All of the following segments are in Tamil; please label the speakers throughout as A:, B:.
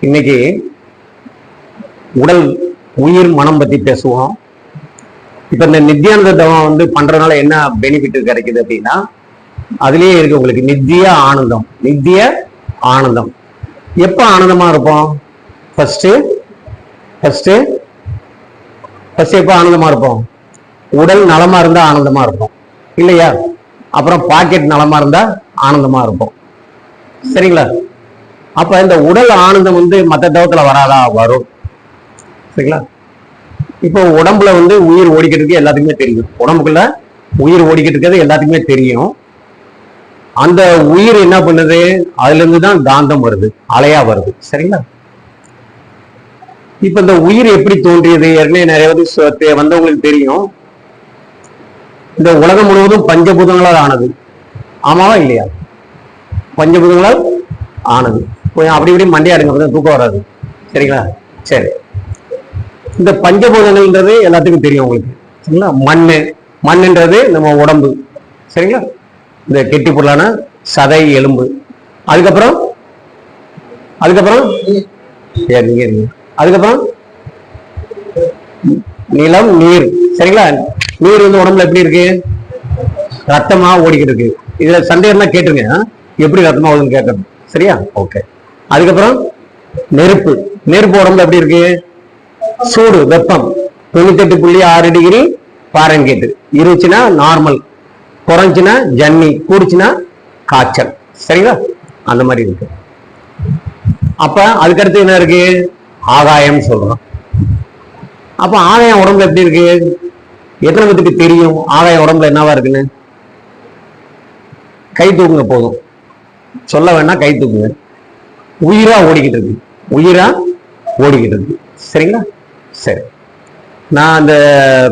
A: இன்னைக்கு உடல் உயிர் மனம் பத்தி பேசுவோம். இப்ப இந்த நித்தியானந்த தவம் வந்து பண்றதுனால என்ன பெனிஃபிட் கிடைக்குது அப்படின்னா, அதுலயே இருக்கு உங்களுக்கு நித்திய ஆனந்தம். நித்திய ஆனந்தம் எப்ப ஆனந்தமா இருப்போம்? ஃபர்ஸ்ட் எப்ப ஆனந்தமா இருப்போம்? உடல் நலமா இருந்தா ஆனந்தமா இருப்போம் இல்லையா? அப்புறம் பாக்கெட் நலமா இருந்தா ஆனந்தமா இருப்போம். சரிங்களா? அப்ப இந்த உடல் ஆனந்தம் வந்து மற்ற தவத்துல வராதா? வரும். சரிங்களா? இப்போ உடம்புல வந்து உயிர் ஓடிக்கிட்டு இருக்கு, எல்லாத்துக்குமே தெரியும். உடம்புக்குள்ள உயிர் ஓடிக்கிட்டு இருக்கிறது எல்லாத்துக்குமே தெரியும். அந்த உயிர் என்ன பண்ணுது? அதுல இருந்து தான் காந்தம் வருது, அலையா வருது. சரிங்களா? இப்ப இந்த உயிர் எப்படி தோன்றியது? ஏற்கனவே நிறைய வந்தவங்களுக்கு தெரியும். இந்த உலகம் முழுவதும் பஞ்சபூதங்களால் ஆனது. ஆமாவா இல்லையா? பஞ்சபூதங்களால் ஆனது. அப்படி இப்படி மண்டையாடுங்க, தூக்கம் வராது. சரிங்களா? சரி, இந்த பஞ்சபூதங்கள்ன்றது எல்லாத்துக்கும் தெரியும் உங்களுக்கு. சரிங்களா? மண்ணுன்றது நம்ம உடம்பு. சரிங்களா? இந்த கெட்டி பொருளான சதை, எலும்பு. அதுக்கப்புறம் நிலம், நீர். சரிங்களா? நீர் வந்து உடம்புல எப்படி இருக்கு? ரத்தமா ஓடிக்கிட்டு இருக்கு. இதுல சந்தேகம்னா கேட்டுருங்க, எப்படி ரத்தமா ஓடுதுன்னு கேட்கணும். சரியா? ஓகே. அதுக்கப்புறம் நெருப்பு. நெருப்பு உடம்புல எப்படி இருக்கு? சூடு, வெப்பம். 98.6 டிகிரி ஃபாரன்ஹீட். இருந்துச்சுன்னா நார்மல், குறைஞ்சுன்னா ஜன்னி, கூடுச்சுன்னா காய்ச்சல். சரிங்களா? அந்த மாதிரி இருக்கு. அப்ப அதுக்கடுத்து என்ன இருக்கு? ஆகாயம் சொல்றோம். அப்ப ஆகாயம் உடம்புல எப்படி இருக்கு? எத்தனை பேருக்கு தெரியும் ஆகாயம் உடம்புல என்னவா இருக்குன்னு? கை தூக்குங்க போதும், சொல்ல வேணா, கை தூக்குங்க. உயிரா ஓடிக்கிட்டு இருக்கு, உயிரா ஓடிக்கிட்டு இருக்கு. சரிங்களா? சரி, நான் அந்த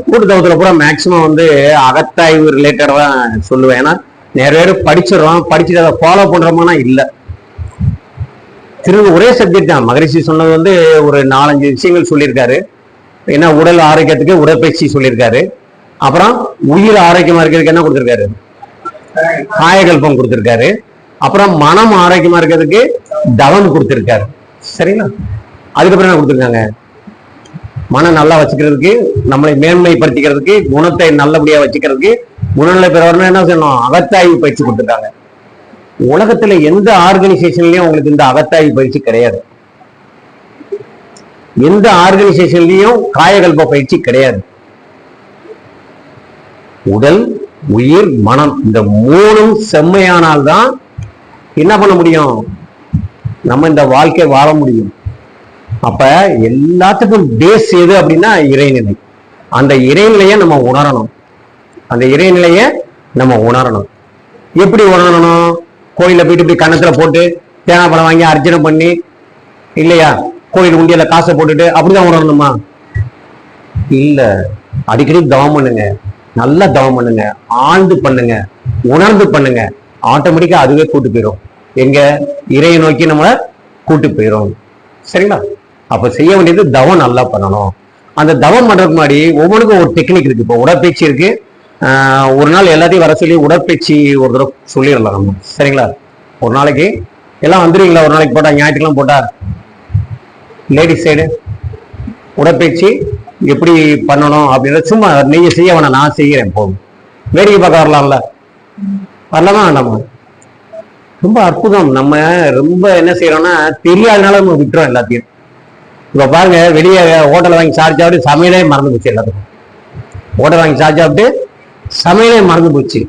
A: கூட்டுத்தவத்துல பூரா மேக்சிமம் வந்து அகத்தாய்வு ரிலேட்டடா தான் சொல்லுவேன். ஏன்னா நிறைய பேர் படிச்சிடறோம், படிச்சுட்டு அதை ஃபாலோ பண்றோம்னா இல்லை. ஒரே சப்ஜெக்ட் தான். மகரிஷி சொன்னது வந்து ஒரு 4-5 விஷயங்கள் சொல்லியிருக்காரு. ஏன்னா உடல் ஆரோக்கியத்துக்கு உடற்பயிற்சி சொல்லியிருக்காரு. அப்புறம் உயிர் ஆரோக்கியமா இருக்கிறதுக்கு என்ன கொடுத்திருக்காரு? காயகல்பம் கொடுத்திருக்காரு. அப்புறம் மனம் ஆரோக்கியமா இருக்கிறதுக்கு தவம் கொடுத்திருக்காரு. சரிங்களா? அதுக்கப்புறம் என்ன கொடுத்திருக்காங்க? மனம் நல்லா வச்சுக்கிறதுக்கு, நம்மளை மேன்மைப்படுத்திக்கிறதுக்கு, குணத்தை நல்லபடியா வச்சுக்கிறதுக்கு, குணநிலை பெறவர்கள் என்ன செய்யணும்? அகத்தாய்வு பயிற்சி கொடுத்திருக்காங்க. உலகத்துல எந்த ஆர்கனைசேஷன்லயும் உங்களுக்கு இந்த அகத்தாய்வு பயிற்சி கிடையாது. எந்த ஆர்கனைசேஷன்லயும் காயகல்ப பயிற்சி கிடையாது. உடல், உயிர், மனம், இந்த 3ம் செம்மையானால்தான் என்ன பண்ண முடியும்? நம்ம இந்த வாழ்க்கை வாழ முடியும். அப்ப எல்லாத்துக்கும் பேஸ் எது அப்படின்னா இறைநிலை. அந்த இறைநிலையை நம்ம உணரணும். அந்த இறைநிலையை நம்ம உணரணும். எப்படி உணரணும்? கோயில போயிட்டு இப்படி கன்னத்துல போட்டு தேங்காய் பழம் வாங்கி அர்ச்சனை பண்ணி, இல்லையா, கோயில் உண்டியல காசை போட்டுட்டு அப்படிதான் உணரணுமா? இல்ல. அடிக்கடி தவம் பண்ணுங்க, நல்லா தவம் பண்ணுங்க, ஆழ்ந்து பண்ணுங்க, உணர்ந்து பண்ணுங்க. ஆட்டோமேட்டிக்கா அதுவே கூட்டு போயிடும். எங்க இறையை நோக்கி நம்மளை கூட்டு போயிடும். சரிங்களா? அப்ப செய்ய வேண்டியது தவம் நல்லா பண்ணணும். அந்த தவம் பண்றதுக்கு முன்னாடி ஒவ்வொன்றுக்கும் ஒரு டெக்னிக் இருக்கு. இப்போ உடற்பயிற்சி இருக்கு. ஒரு நாள் எல்லாத்தையும் வர சொல்லி உடற்பயிற்சி ஒரு தடவை சொல்லிடலாம் நம்ம. சரிங்களா? ஒரு நாளைக்கு எல்லாம் வந்துடுவீங்களா? ஒரு நாளைக்கு போட்டா, ஞாயிற்றுக்கெல்லாம் போட்டா, லேடிஸ் சைடு உடற்பயிற்சி எப்படி பண்ணணும் அப்படின்றத சும்மா நீங்க செய்ய வேணாம், நான் செய்கிறேன் போதும். வேடிக்கை பார்க்க வரலாம்ல? வரலாமா வேண்டாமா? ரொம்ப அற்புதம். நம்ம ரொம்ப என்ன செய்யறோம்னா தெரியாதனால நம்ம விட்டுறோம் எல்லாத்தையும். இப்ப பாருங்க, வெளியே ஹோட்டல் வாங்கி சாப்பிட்டு சமையலே மறந்து போச்சு. எல்லாத்துக்கும் ஹோட்டல் வாங்கி சாப்பிட்டு சமையலே மறந்து போச்சு.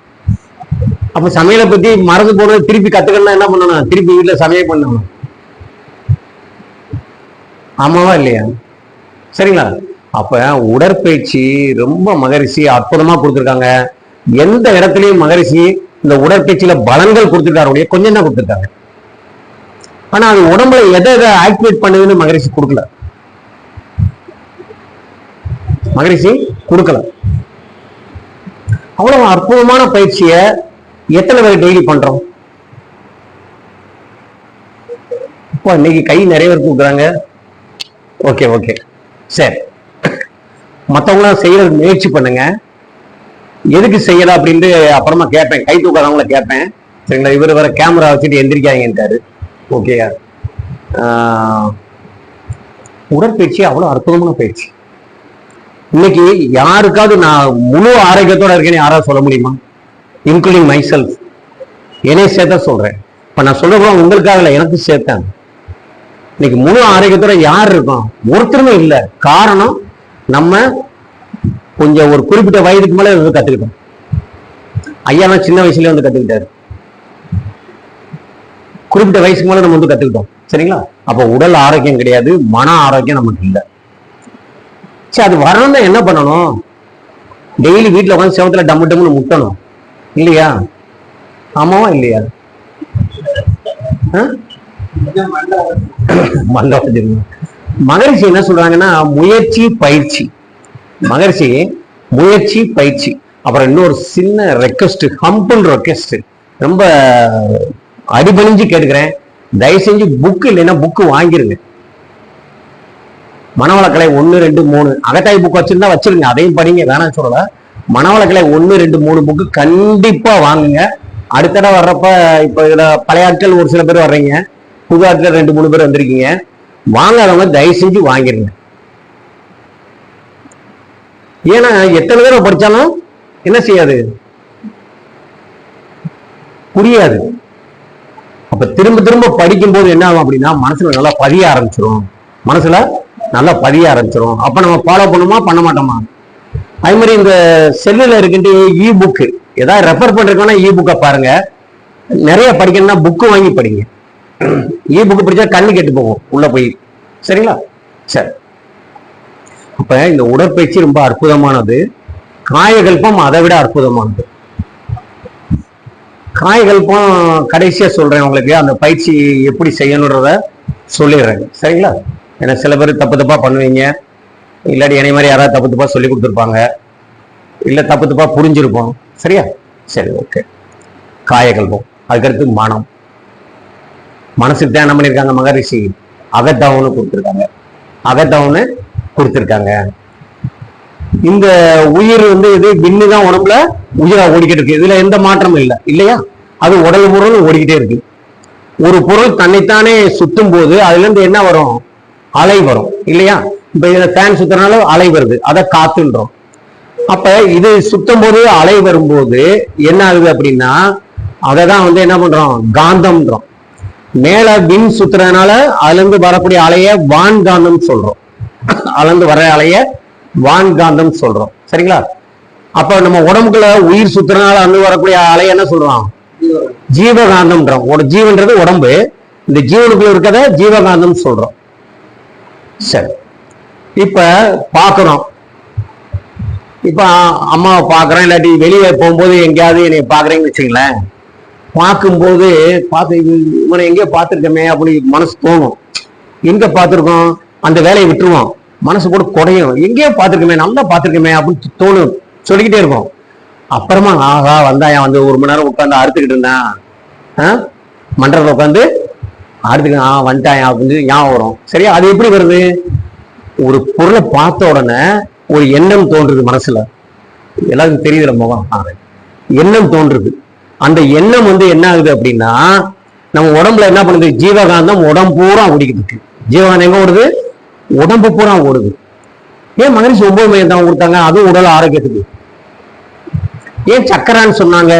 A: அப்ப சமையலை பத்தி மறந்து போனது திருப்பி கத்துக்கணும்னா என்ன பண்ணணும்? திருப்பி வீட்டுல சமையல் பண்ணணும். ஆமாவா இல்லையா? சரிங்களா? அப்ப உடற்பயிற்சி ரொம்ப மகரிஷி அற்புதமா கொடுத்துருக்காங்க. எந்த இடத்துலயும் மகரிஷி இந்த உடற்பயிற்சியில பலன்கள் கொடுத்துருக்காரு, கொஞ்சம் தான் கொடுத்துருக்காங்க. ஆனா அது உடம்புல எதை எதை ஆக்டிவேட் பண்ணுதுன்னு மகரிஷி கொடுக்கல. மகரிஷி கொடுக்கல. அவ்வளவு அற்புதமான பயிற்சிய எத்தனை பேர் டெய்லி பண்றோம்? இப்போ இன்னைக்கு கை நிறைய பேர் கொடுக்குறாங்க. ஓகே ஓகே, சரி. மற்றவங்களாம் செய்யறதுக்கு முயற்சி பண்ணுங்க. எதுக்கு செய்யலாம் அப்படின்ட்டு அப்புறமா கேட்பேன், கை தூக்காதவங்கள கேட்பேன். சரிங்களா? இவர் வேற கேமரா வச்சுட்டு எந்திரிக்காங்கன்ட்டாரு. ஓகேயா? உடற்பயிற்சி அவ்வளவு அற்புதமான பயிற்சி. இன்னைக்கு யாருக்காவது நான் முழு ஆரோக்கியத்தோட இருக்கேன்னு யாராவது சொல்ல முடியுமா? இன்க்ளூடிங் மை செல்ஃப், என்னைய சேர்த்தா சொல்றேன். இப்ப நான் சொல்ல உங்களுக்காக இல்லை, எனக்கு சேர்த்தேன். இன்னைக்கு முழு ஆரோக்கியத்தோட யார் இருக்கோம்? ஒருத்தருமே இல்லை. காரணம், நம்ம கொஞ்சம் ஒரு குறிப்பிட்ட வயதுக்கு மேல கத்துக்கிட்டோம். ஐயா சின்ன வயசுலயே வந்து கத்துக்கிட்டாரு. குறிப்பிட்ட வயசுக்கு மேல நம்ம வந்து கத்துக்கிட்டோம். சரிங்களா? அப்ப உடல் ஆரோக்கியம் கிடையாது, மன ஆரோக்கியம் நமக்கு இல்லை. சரி, அது வரணும்னா என்ன பண்ணணும்? டெய்லி வீட்டுல உட்காந்து செவத்துல டம்மு டம்முன்னு முட்டணும் இல்லையா? ஆமாவா இல்லையா? மகரிஷி என்ன சொல்றாங்கன்னா, முயற்சி பயிற்சி. மகரிஷி முயற்சி பயிற்சி. அப்புறம் இன்னொரு சின்ன ரெக்வஸ்ட், ஹம்பிள் ரெக்வஸ்ட், ரொம்ப அடிபணிஞ்சு கேட்டுக்கிறேன். தயவு செஞ்சு புக்கு இல்லைன்னா புக்கு வாங்கிருங்க. மனவளக்கலை 1, 2, 3 அகத்தாய் புக் வச்சிருந்தா வச்சிருங்க, அதையும் படிங்க, வேணாம் சொல்லல. மனவளக்கலை 1, 2, 3 புக்கு கண்டிப்பா வாங்குங்க. அடுத்தட வர்றப்ப இப்ப இதுல பழைய ஆட்கள் ஒரு சில பேர் வர்றீங்க, புது ஆட்கள் 2, 3 பேர் வந்திருக்கீங்க. வாங்காதவங்க தயவு செஞ்சு வாங்கிருங்க. ஏன்னா எத்தனை தடவை படிச்சாலும் என்ன செய்யாது, புரியாது. அப்ப திரும்ப திரும்ப படிக்கும் போது என்ன ஆகும் அப்படின்னா, மனசுல நல்லா பதிய ஆரம்பிச்சிடும். அப்ப நம்ம ஃபாலோ பண்ணுமா, பண்ண மாட்டோமா? அதே மாதிரி இந்த செல்லுல இருக்கின்ற இ புக்கு, ஏதாவது ரெஃபர் பண்றதுன்னா இ புக்கை பாருங்க. நிறைய படிக்கணும்னா புக்கு வாங்கி படிங்க. இ புக்கு படிச்சா கண்ணு கெட்டு போகும் உள்ள போய். சரிங்களா? சரி. அப்ப இந்த உடற்பயிற்சி ரொம்ப அற்புதமானது. காயகல்பம் அதை விட அற்புதமானது. காயகல்பம் கடைசியா சொல்றேன் உங்களுக்கு, அந்த பயிற்சி எப்படி செய்யணுன்றத சொல்லிடுறேன். சரிங்களா? ஏன்னா சில பேர் தப்பு தப்பா பண்ணுவீங்க, இல்லாட்டி என்னை மாதிரி யாராவது தப்பு தப்பா சொல்லி கொடுத்துருப்பாங்க, இல்ல தப்பு தப்பா புரிஞ்சிருப்போம். சரியா? சரி, ஓகே. காயகல்பம். அதுக்கடுத்து மனம். மனசுக்கு தான் என்ன பண்ணியிருக்காங்க மகரிஷி? அகத்தவனு கொடுத்துருக்காங்க. இந்த உயிர் வந்து இது விண்ணுதான் உடம்புல உயிரா ஓடிக்கிட்டு இருக்கு. இதுல எந்த மாற்றமும் இல்லை இல்லையா? அது உடல் பொருள் ஓடிக்கிட்டே இருக்கு. ஒரு பொருள் தன்னைத்தானே சுத்தும் போது அதுல இருந்து என்ன வரும்? அலை வரும் இல்லையா? இப்ப இதுல ஃபேன் சுத்துறதுனால அலை வருது, அதை காத்துன்றோம். அப்ப இது சுத்தும் போது அலை வரும்போது என்ன ஆகுது அப்படின்னா, அதைதான் வந்து என்ன பண்றோம்? காந்தம்ன்றோம். மேல விண் சுத்துறதுனால அதுல இருந்து வரக்கூடிய அலைய வான்காந்தம் சொல்றோம். அதுல இருந்து வர அலைய வான்காந்தம் சொல்றோம். சரிங்களா? அப்ப நம்ம உடம்புக்குள்ள உயிர் சுத்துறதுனால வந்து வரக்கூடிய அலைய என்ன சொல்றோம்? ஜீவகாந்தம்ன்றோம். ஒரு ஜீவன்றது உடம்பு, இந்த ஜீவனுக்குள்ள இருக்கிறத ஜீவகாந்தம் சொல்றோம். சரி, இப்ப பாக்குறோம். இப்ப அம்மாவை பாக்குறேன், இல்லாட்டி வெளியே போகும்போது எங்கேயாவது என்னை பாக்குறேன்னு வச்சுங்களேன். பார்க்கும்போது இவனை எங்கேயோ பார்த்துருக்கமே அப்படி மனசு தோணும். எங்க பார்த்துருக்கோம்? அந்த வேலையை விட்டுருவோம், மனசு கூட குறையும். எங்கேயோ பார்த்துருக்கமே, நல்லா பார்த்துருக்கமே அப்படின்னு தோணும், சொல்லிக்கிட்டே இருக்கும். அப்புறமா ஆகா வந்தாயா, வந்து 1 மணி நேரம் உட்காந்து அறுத்துக்கிட்டு இருந்தான், மண்டலத்தில் உட்காந்து அறுத்துக்கிட்டு வந்துட்டாயா அப்படின்னு ஞாபகம் வரும். சரியா? அது எப்படி வருது? ஒரு பொருளை பார்த்த உடனே ஒரு எண்ணம் தோன்றுது மனசுல. எல்லாருக்கும் தெரியுது, நம்ம எண்ணம் தோன்றுது. அந்த எண்ணம் வந்து என்ன ஆகுது அப்படின்னா, நம்ம உடம்புல என்ன பண்ணுது? ஜீவகாந்தம் உடம்பு பூரா ஓடிக்கிட்டு இருக்கு. ஜீவகாந்தம் எங்க ஓடுது? உடம்பு பூரா ஓடுது. ஏன் மகரிஷி 9 மையம் தான் கொடுத்தாங்க? அதுவும் உடல் ஆரோக்கியத்துக்கு. ஏன் சக்கரான்னு சொன்னாங்க?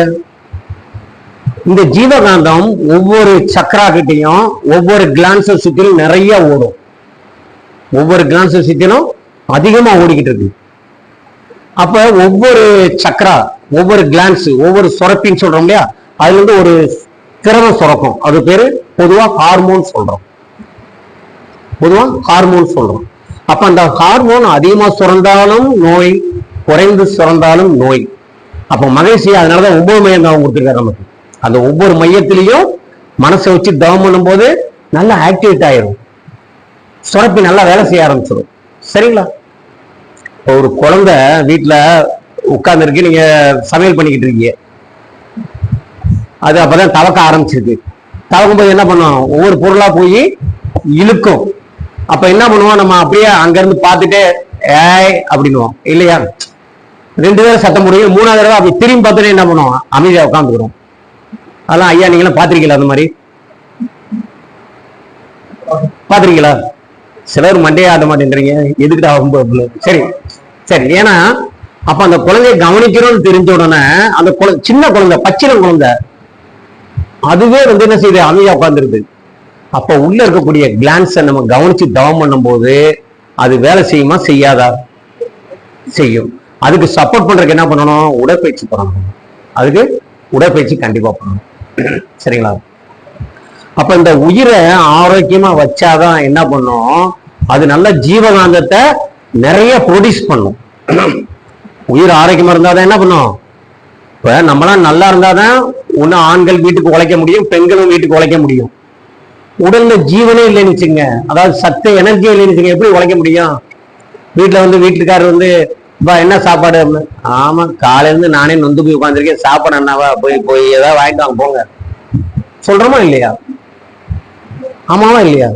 A: இந்த ஜீவகாந்தம் ஒவ்வொரு சக்கரா கிட்டையும் ஒவ்வொரு கிளான்ஸை சுத்திலும் நிறைய ஓடும். ஒவ்வொரு கிளான்ஸை சுத்திலும் அதிகமா ஓடிக்கிட்டு இருக்கு. அப்ப ஒவ்வொரு சக்கரா, ஒவ்வொரு கிளான்ஸ், ஒவ்வொரு சுரப்பின்னு சொல்றோம் இல்லையா, அதுல இருந்து ஒரு திரவம் சுரக்கும். அது பேரு பொதுவா ஹார்மோன் சொல்றோம். அப்ப அந்த ஹார்மோன் அதிகமா சுரந்தாலும் நோய், குறைந்து சுரந்தாலும் நோய். அப்ப மகரிஷி அதனாலதான் 9 மையம் தான் கொடுத்துருக்காரு நமக்கு. அந்த ஒவ்வொரு மையத்திலையும் மனசை வச்சு தவம் பண்ணும் போது நல்லா ஆக்டிவேட் ஆயிரும், சுரப்பி நல்லா வேலை செய்ய ஆரம்பிச்சிடும். சரிங்களா? ஒரு குழந்தை வீட்டுல உட்கார்ந்து இருக்கு, நீங்க சமையல் பண்ணிக்கிட்டு இருக்கீங்க, அது அப்பதான் தவக்க ஆரம்பிச்சிருக்கு. தவக்கும் போது என்ன பண்ணுவோம்? ஒவ்வொரு பொருளா போய் இழுக்கும். அப்ப என்ன பண்ணுவோம்? நம்ம அப்படியே அங்க இருந்து பார்த்துட்டு ஏய் அப்படின்னுவோம் இல்லையா? 2 தடவை சத்தம் முடியும், 3ஆவது தடவை அப்படி திரும்பி பார்த்துட்டு என்ன பண்ணுவோம்? அமைதியா உட்காந்துக்கிறோம். அதெல்லாம் ஐயா நீங்களாம் பாத்திருக்கீங்களா? அந்த மாதிரி பாத்திருக்கீங்களா? சிலர் மண்டையை ஆட்ட மாட்டேன்றீங்க, எதுக்கிட்ட சரி சரி. ஏன்னா அப்ப அந்த குழந்தைய கவனிக்கணும்னு தெரிஞ்ச உடனே அந்த சின்ன குழந்தை, பச்சில குழந்தை, அதுவே என்ன செய்யுது, அமைதியா உட்கார்ந்துருது. அப்ப உள்ள இருக்கக்கூடிய கிளான்ஸை நம்ம கவனிச்சு தவம் பண்ணும் போது அது வேலை செய்யுமா செய்யாதா? செய்யும். அதுக்கு சப்போர்ட் பண்றதுக்கு என்ன பண்ணணும்? உடற்பயிற்சி பண்ணணும். அதுக்கு உடற்பயிற்சி கண்டிப்பா பண்ணணும். சரிங்களா? அப்ப இந்த உயிரை ஆரோக்கியமா வச்சாதான் என்ன பண்ணும், அது நல்ல ஜீவகாந்தத்தை நிறைய ப்ரொடியூஸ் பண்ணும். உயிர் ஆரோக்கியமா இருந்தாதான் என்ன பண்ணும், இப்ப நம்மளாம் நல்லா இருந்தாதான் ஒண்ணு ஆண்கள் வீட்டுக்கு உழைக்க முடியும், பெண்களும் வீட்டுக்கு உழைக்க முடியும். உடல்ல ஜீவனே இல்லைன்னு வச்சுங்க, அதாவது சத்து எனர்ஜி இல்லைன்னு வச்சுங்க, எப்படி உழைக்க முடியும்? வீட்டுல வீட்டுக்காரர் என்ன சாப்பாடு? ஆமா, காலையில இருந்து நானே நொந்து போய் உட்காந்துருக்கேன், சாப்பாடு என்னவா, போய் ஏதாவது வாங்கிட்டு வாங்க போங்க சொல்றோமா இல்லையா? ஆமாவா இல்லையா?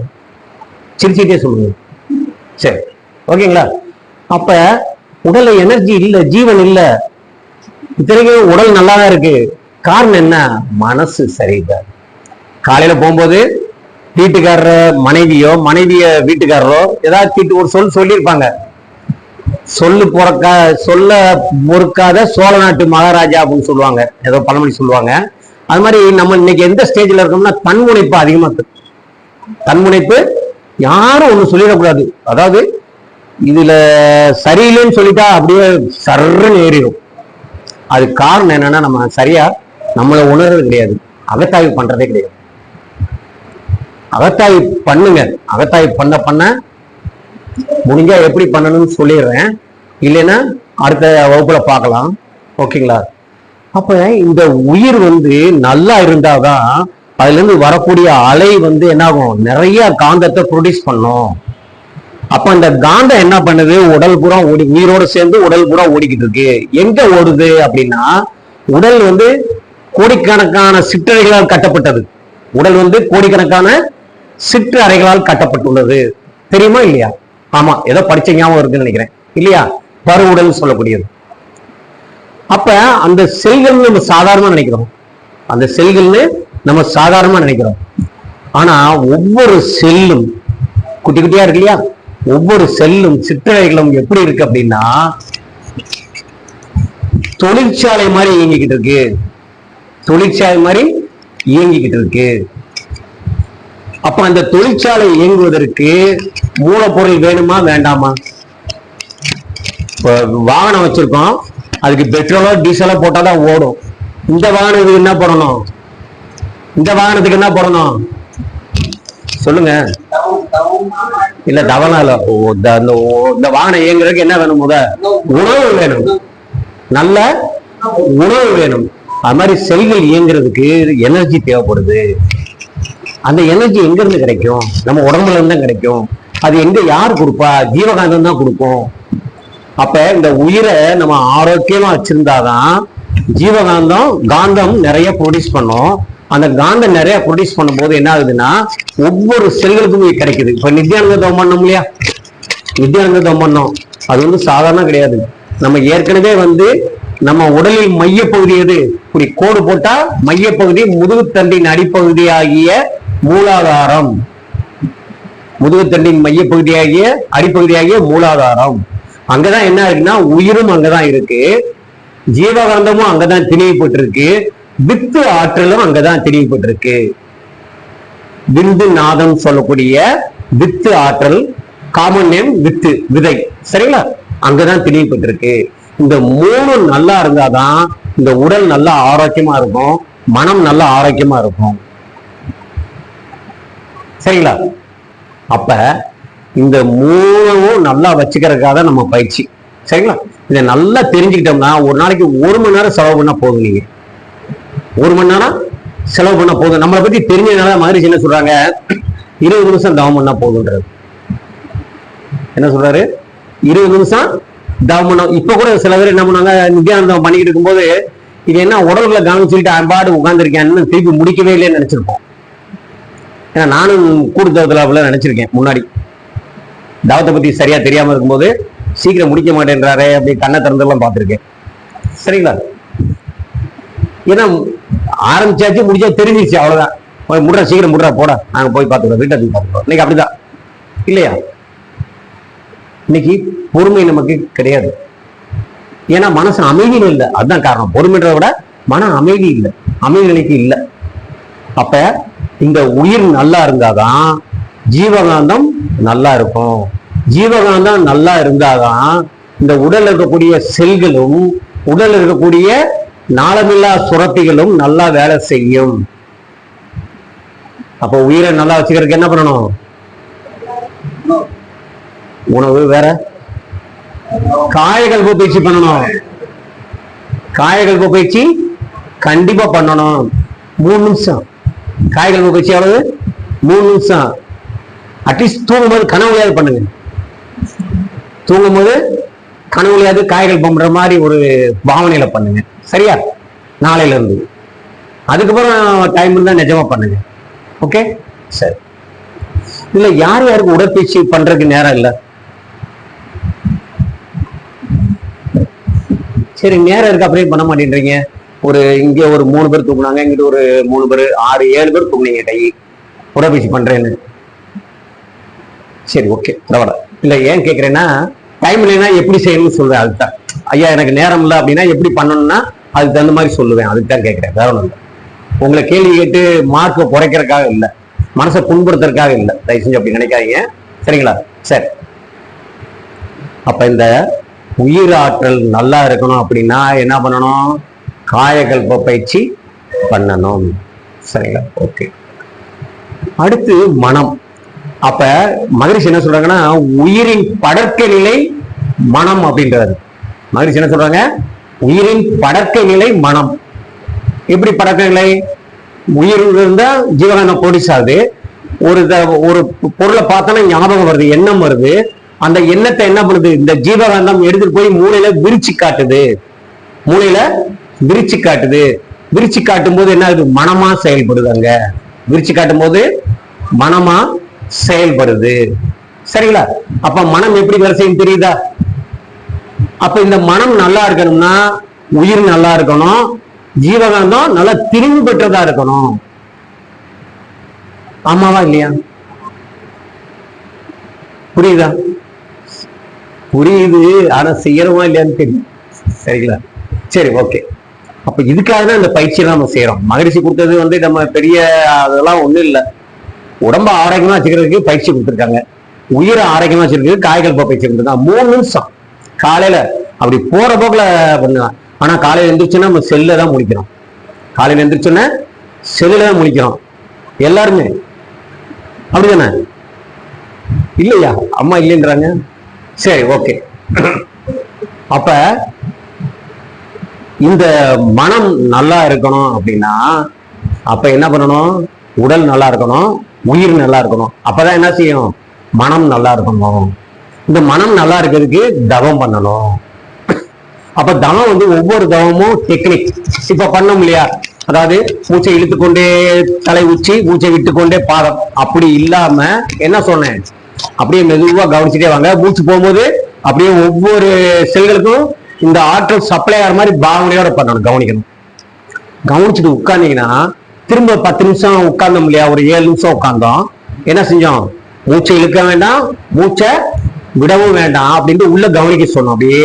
A: சிரிச்சுட்டே சொல்லுங்க. சரி, ஓகேங்களா? அப்ப உடல்ல எனர்ஜி இல்ல, ஜீவன் இல்ல. இத்தனைக்கும் உடல் நல்லாதான் இருக்கு. காரணம் என்ன? மனசு சரியில்லை. காலையில போகும்போது வீட்டுக்காரர் மனைவியோ, மனைவிய வீட்டுக்காரரோ ஏதாவது ஒரு சொல்லியிருப்பாங்க. சொல்ல பொறுக்காத சோழ நாட்டு மகாராஜா அப்படின்னு சொல்லுவாங்க, ஏதோ பழமொழி சொல்லுவாங்க. அது மாதிரி நம்ம இன்னைக்கு எந்த ஸ்டேஜ்ல இருக்கோம்னா தன்முனைப்பு அதிகமா இருக்கு. தன்முனைப்பு, யாரும் ஒண்ணு சொல்லிடக்கூடாது. அதாவது இதுல சரியில்லைன்னு சொல்லிட்டா அப்படியே சர்றன்னு ஏறிடும். அது காரணம் என்னன்னா, நம்ம சரியா நம்மளை உணர்றது கிடையாது, அகத்தாய்வு பண்றதே கிடையாது. அகத்தாய்வு பண்ணுங்க. அகத்தாய்வு பண்ண முடிஞ்சா எப்படி பண்ணணும்னு சொல்லிடுறேன், இல்லைன்னா அடுத்த வகுப்புல பார்க்கலாம். ஓகேங்களா? அப்ப இந்த உயிர் நல்லா இருந்தாதான் அதுல இருந்து வரக்கூடிய அலை என்ன ஆகும், நிறைய காந்தத்தை ப்ரொடியூஸ் பண்ணும். அப்ப அந்த காந்தம் என்ன பண்ணுது, உடல் பூரா ஓடி, உயிரோடு சேர்ந்து உடல் பூரா ஓடிக்கிட்டு இருக்கு. எங்க ஓடுது அப்படின்னா, உடல் கோடிக்கணக்கான சிற்றறைகளால் கட்டப்பட்டது. உடல் கோடிக்கணக்கான சிற்றறைகளால் கட்டப்பட்டுள்ளது. தெரியுமா இல்லையா? ஆமா, ஏதோ படிச்ச ஞாபகம் இருக்குன்னு நினைக்கிறேன், இல்லையா? பருவுடல் சொல்லக்கூடியது. அப்ப அந்த செல்கள் நம்ம சாதாரணமா நினைக்கிறோம், அந்த செல்கள்னு நம்ம சாதாரணமா நினைக்கிறோம். ஆனா ஒவ்வொரு செல்லும் குட்டி குட்டியா இருக்கு இல்லையா? ஒவ்வொரு செல்லும் சிற்றறைகளும் எப்படி இருக்கு அப்படின்னா, தொழிற்சாலை மாதிரி இயங்கிக்கிட்டு இருக்கு. தொழிற்சாலை மாதிரி இயங்கிக்கிட்டு இருக்கு. அப்ப அந்த தொழிற்சாலை இயங்குவதற்கு மூலப்பொருள் வேணுமா வேண்டாமா? வாகனம் வச்சிருக்கோம், அதுக்கு பெட்ரோலோ டீசலோ போட்டாதான் ஓடும். இந்த வாகனத்துக்கு என்ன போடணும்? இந்த வாகனத்துக்கு என்ன போடணும் சொல்லுங்க? இல்ல தவனால இந்த வாகனம் இயங்குறதுக்கு என்ன வேணும்? உணவு வேணும், நல்ல உணவு வேணும். அது மாதிரி செல்கள் இயங்குறதுக்கு எனர்ஜி தேவைப்படுது. அந்த எனர்ஜி எங்க இருந்து கிடைக்கும்? நம்ம உடம்புல இருந்து தான் கிடைக்கும். அது எங்க யார் கொடுப்பா? ஜீவகாந்தம் தான் கொடுக்கும். அப்ப இந்த உயிரை நம்ம ஆரோக்கியமா வச்சிருந்தாதான் காந்தம் நிறைய ப்ரொடியூஸ் பண்ணும். அந்த காந்தம் நிறைய ப்ரொடியூஸ் பண்ணும்போது என்ன ஆகுதுன்னா, ஒவ்வொரு செல்களுக்கும் கிடைக்குது. இப்ப நித்தியானந்த தவம் பண்ணோம் இல்லையா? நித்தியானந்த தவம் பண்ணோம், அது சாதாரண கிடையாது. நம்ம ஏற்கனவே நம்ம உடலில் மையப்பகுதி எது? இப்படி கோடு போட்டா மையப்பகுதி முதுகுத்தண்டின் அடிப்பகுதியாகிய மூலாதாரம். முதுகுத்தண்டின் மையப்பகுதியாகிய அடிப்பகுதியாகிய மூலாதாரம். அங்கதான் என்ன இருக்குன்னா, உயிரும் அங்கதான் இருக்கு, ஜீவகாந்தமும் அங்கதான் திணிவுபட்டிருக்கு, வித்து ஆற்றலும் அங்கதான் திணிவுபட்டிருக்கு. விந்து நாதம் சொல்லக்கூடிய வித்து ஆற்றல், காமன் நேம் வித்து, விதை. சரிங்களா? அங்கதான் திணிவுபட்டிருக்கு. இந்த மூணு நல்லா இருந்தாதான் இந்த உடல் நல்லா ஆரோக்கியமா இருக்கும், மனம் நல்லா ஆரோக்கியமா இருக்கும். சரிங்களா? அப்ப இந்த மூணும் நல்லா வச்சுக்கிறதுக்காக நம்ம பயிற்சி. சரிங்களா? இதை நல்லா தெரிஞ்சுக்கிட்டோம்னா ஒரு நாளைக்கு 1 மணி நேரம் செலவு பண்ணா போதும். நீங்க 1 மணி நேரம் செலவு பண்ண போதும். நம்மளை பத்தி தெரிஞ்சதுனால மகரிஷி என்ன சொல்றாங்க, 20 நிமிஷம் தவம் பண்ணா போதுன்றது. என்ன சொல்றாரு? 20 நிமிஷம் தவம் பண்ண. இப்ப கூட சில பேர் என்ன பண்ணாங்க, நித்தியானந்தம் பண்ணிக்கிட்டு இருக்கும்போது இது என்ன உடல்களை கவனிச்சுக்கிட்டு அன்பாடு உட்கார்ந்துருக்கேன்னு திருப்பி முடிக்கவே இல்லைன்னு நினைச்சிருப்போம். ஏன்னா நானும் கூடுதல் நினைச்சிருக்கேன் முன்னாடி. தாவத்தை பத்தி சரியா தெரியாம இருக்கும்போது சீக்கிரம் முடிக்க மாட்டேன்றாரு, அப்படி கண்ணை திறந்தெல்லாம் பார்த்திருக்கேன். சரிங்களா? ஏன்னா ஆரம்பிச்சாச்சு, முடிச்சா தெரிஞ்சிச்சு, அவ்வளவுதான். முடுறா, சீக்கிரம் முடுறா, போடா, நாங்க போய் பார்த்துக்கிறோம், வீட்டை போய் பார்த்துக்கிறோம். இன்னைக்கு அப்படிதான் இல்லையா? இன்னைக்கு பொறுமை நமக்கு கிடையாது. ஏன்னா மனசு அமைதியில் இல்லை. அதுதான் காரணம். பொறுமைன்றத விட மன அமைதி இல்லை, அமைதி நிலைக்கு இல்லை. அப்ப இந்த உயிர் நல்லா இருந்தாதான் ஜீவகாந்தம் நல்லா இருக்கும். ஜீவகாந்தம் நல்லா இருந்தாதான் இந்த உடல் இருக்கக்கூடிய செல்களும் உடல் இருக்கக்கூடிய நாளமில்லா சுரப்பிகளும் நல்லா வேலை செய்யும். அப்ப உயிரை நல்லா வச்சுக்கிறதுக்கு என்ன பண்ணணும்? உணவு வேற, காயகல்ப பயிற்சி பண்ணணும். காயகல்ப பயிற்சி கண்டிப்பா பண்ணணும். 3 நிமிஷம் காயகல்ப பயிற்சி. எவ்வளவு? 3 நிமிஷம். அட்லீஸ்ட் தூங்கும்போது கனவுலையாவது பண்ணுங்க. தூங்கும்போது கனவுலையாவது காய்கள் பண்ற மாதிரி ஒரு பாவனையில பண்ணுங்க. சரியா? நாளையில இருந்து. அதுக்கப்புறம் டைம் இருந்தா நிஜமா பண்ணுங்க. ஓகே, சரி. இல்ல யார் யாருக்கு உடற்பயிற்சி பண்றதுக்கு நேரம் இல்லை? சரி, நேரம் இருக்கு, அப்படியே பண்ண மாட்டேன்றீங்க. இங்க ஒரு 3 பேர் தூக்குனாங்க, இங்கிட்ட ஒரு 3 பேர், 6 7 பேர் தூக்குனீங்க கை உடற்பயிற்சி பண்றேன்னு. சரி, ஓகே, பரவாயில்ல. இல்ல ஏன் கேட்கிறேன்னா, டைம் இல்லைன்னா எப்படி செய்யணும்னு சொல்லுவேன். அதுதான் ஐயா எனக்கு நேரம் இல்லை அப்படின்னா எப்படி பண்ணணும்னா அதுக்கு தகுந்த மாதிரி சொல்லுவேன். அதுக்கு தான் கேட்கிறேன், வேற ஒன்றும் இல்லை. உங்களை கேள்வி கேட்டு மார்க்கை குறைக்கிறதுக்காக இல்லை, மனசை புண்படுத்துறதுக்காக இல்லை. தயவு செஞ்சு அப்படி நினைக்காதீங்க, சரிங்களா? சரி. அப்ப இந்த உயிர் ஆற்றல் நல்லா இருக்கணும் அப்படின்னா என்ன பண்ணணும்? காயகல்ப பயிற்சி பண்ணணும். சரிங்களா? ஓகே. அடுத்து மனம். அப்ப மகரிஷி என்ன சொல்றாங்கன்னா, உயிரின் படர்க்கை நிலை மனம் அப்படின்றாரு. மகரிஷி என்ன சொல்றாங்க? உயிரின் படர்க்கை நிலை மனம். எப்படி படர்க்கை நிலை? உயிர் இருந்தா ஜீவகாந்தம் ப்ரொடியூஸ் ஆகுது. ஒரு பொருளை பார்த்தோன்னா ஞாபகம் வருது, எண்ணம் வருது. அந்த எண்ணத்தை என்ன பண்ணுது? இந்த ஜீவகாந்தம் எடுத்துட்டு போய் மூளையில விரிச்சு காட்டுது. மூளையில விரிச்சு காட்டுது. விரிச்சு காட்டும் போது என்ன ஆகுது? மனமா செயல்படுது. அங்க விரிச்சு காட்டும் போது மனமா செயல்படுது. சரிங்களா? அப்ப மனம் எப்படி வேலை செய்யும் தெரியுதா? அப்ப இந்த மனம் நல்லா இருக்கணும்னா உயிர் நல்லா இருக்கணும், ஜீவகாந்தம் நல்லா திரும்பி பெற்றதா இருக்கணும். ஆமாவா இல்லையா? புரியுதா? புரியுது, ஆனா செய்யறோமா இல்லையான்னு தெரியும். சரிங்களா? சரி, ஓகே. அப்ப இதுக்காக தான் இந்த பயிற்சியெல்லாம் நம்ம செய்யறோம். மகிழ்ச்சி கொடுத்தது நம்ம பெரிய அதெல்லாம் ஒண்ணும் இல்லை. உடம்ப ஆரோக்கியமா வச்சுக்கிறதுக்கு பயிற்சி கொடுத்துருக்காங்க. உயிரை ஆரோக்கியமா வச்சிருக்கிறதுக்கு காய்கல்ப பயிற்சி கொடுத்துருக்காங்க. 3 நிமிஷம் காலையில அப்படி போற போக்குல பண்ணலாம். ஆனா காலையில எந்திரிச்சுன்னா நம்ம செல்ல தான் முழிக்கிறோம். காலையில எந்திரிச்சோன்னா செல்லுல தான் முழிக்கிறோம் எல்லாருமே. அப்படிதானே? இல்லையா? அம்மா இல்லைன்றாங்க. சரி, ஓகே. அப்ப இந்த மனம் நல்லா இருக்கணும் அப்படின்னா அப்ப என்ன பண்ணணும்? உடல் நல்லா இருக்கணும், உயிர் நல்லா இருக்கணும். அப்பதான் என்ன செய்யணும்? மனம் நல்லா இருக்கணும். இந்த மனம் நல்லா இருக்கிறதுக்கு தவம் பண்ணணும். அப்ப தவம் ஒவ்வொரு தவமும் டெக்னிக். இப்ப பண்ணோம் இல்லையா? அதாவது மூச்சை இழுத்துக்கொண்டே தலை உச்சி, மூச்சை விட்டுக்கொண்டே பாதம். அப்படி இல்லாம என்ன சொன்னேன்? அப்படியே மெதுவா கவனிச்சுட்டே வாங்க. மூச்சு போகும்போது அப்படியே ஒவ்வொரு செல்களுக்கும் இந்த ஆற்றல் சப்ளை ஆகிற மாதிரி பாவனையோட பண்ணணும், கவனிக்கணும். கவனிச்சுட்டு உட்கார்ந்தீங்கன்னா திரும்ப 10 நிமிஷம் உட்கார்ந்தோம் இல்லையா? ஒரு 7 நிமிஷம் உட்கார்ந்தோம். என்ன செஞ்சோம்? மூச்சை இழுக்க வேண்டாம், மூச்சை விடவும் வேண்டாம் அப்படின்ட்டு உள்ள கவனிக்க சொன்னோம். அப்படியே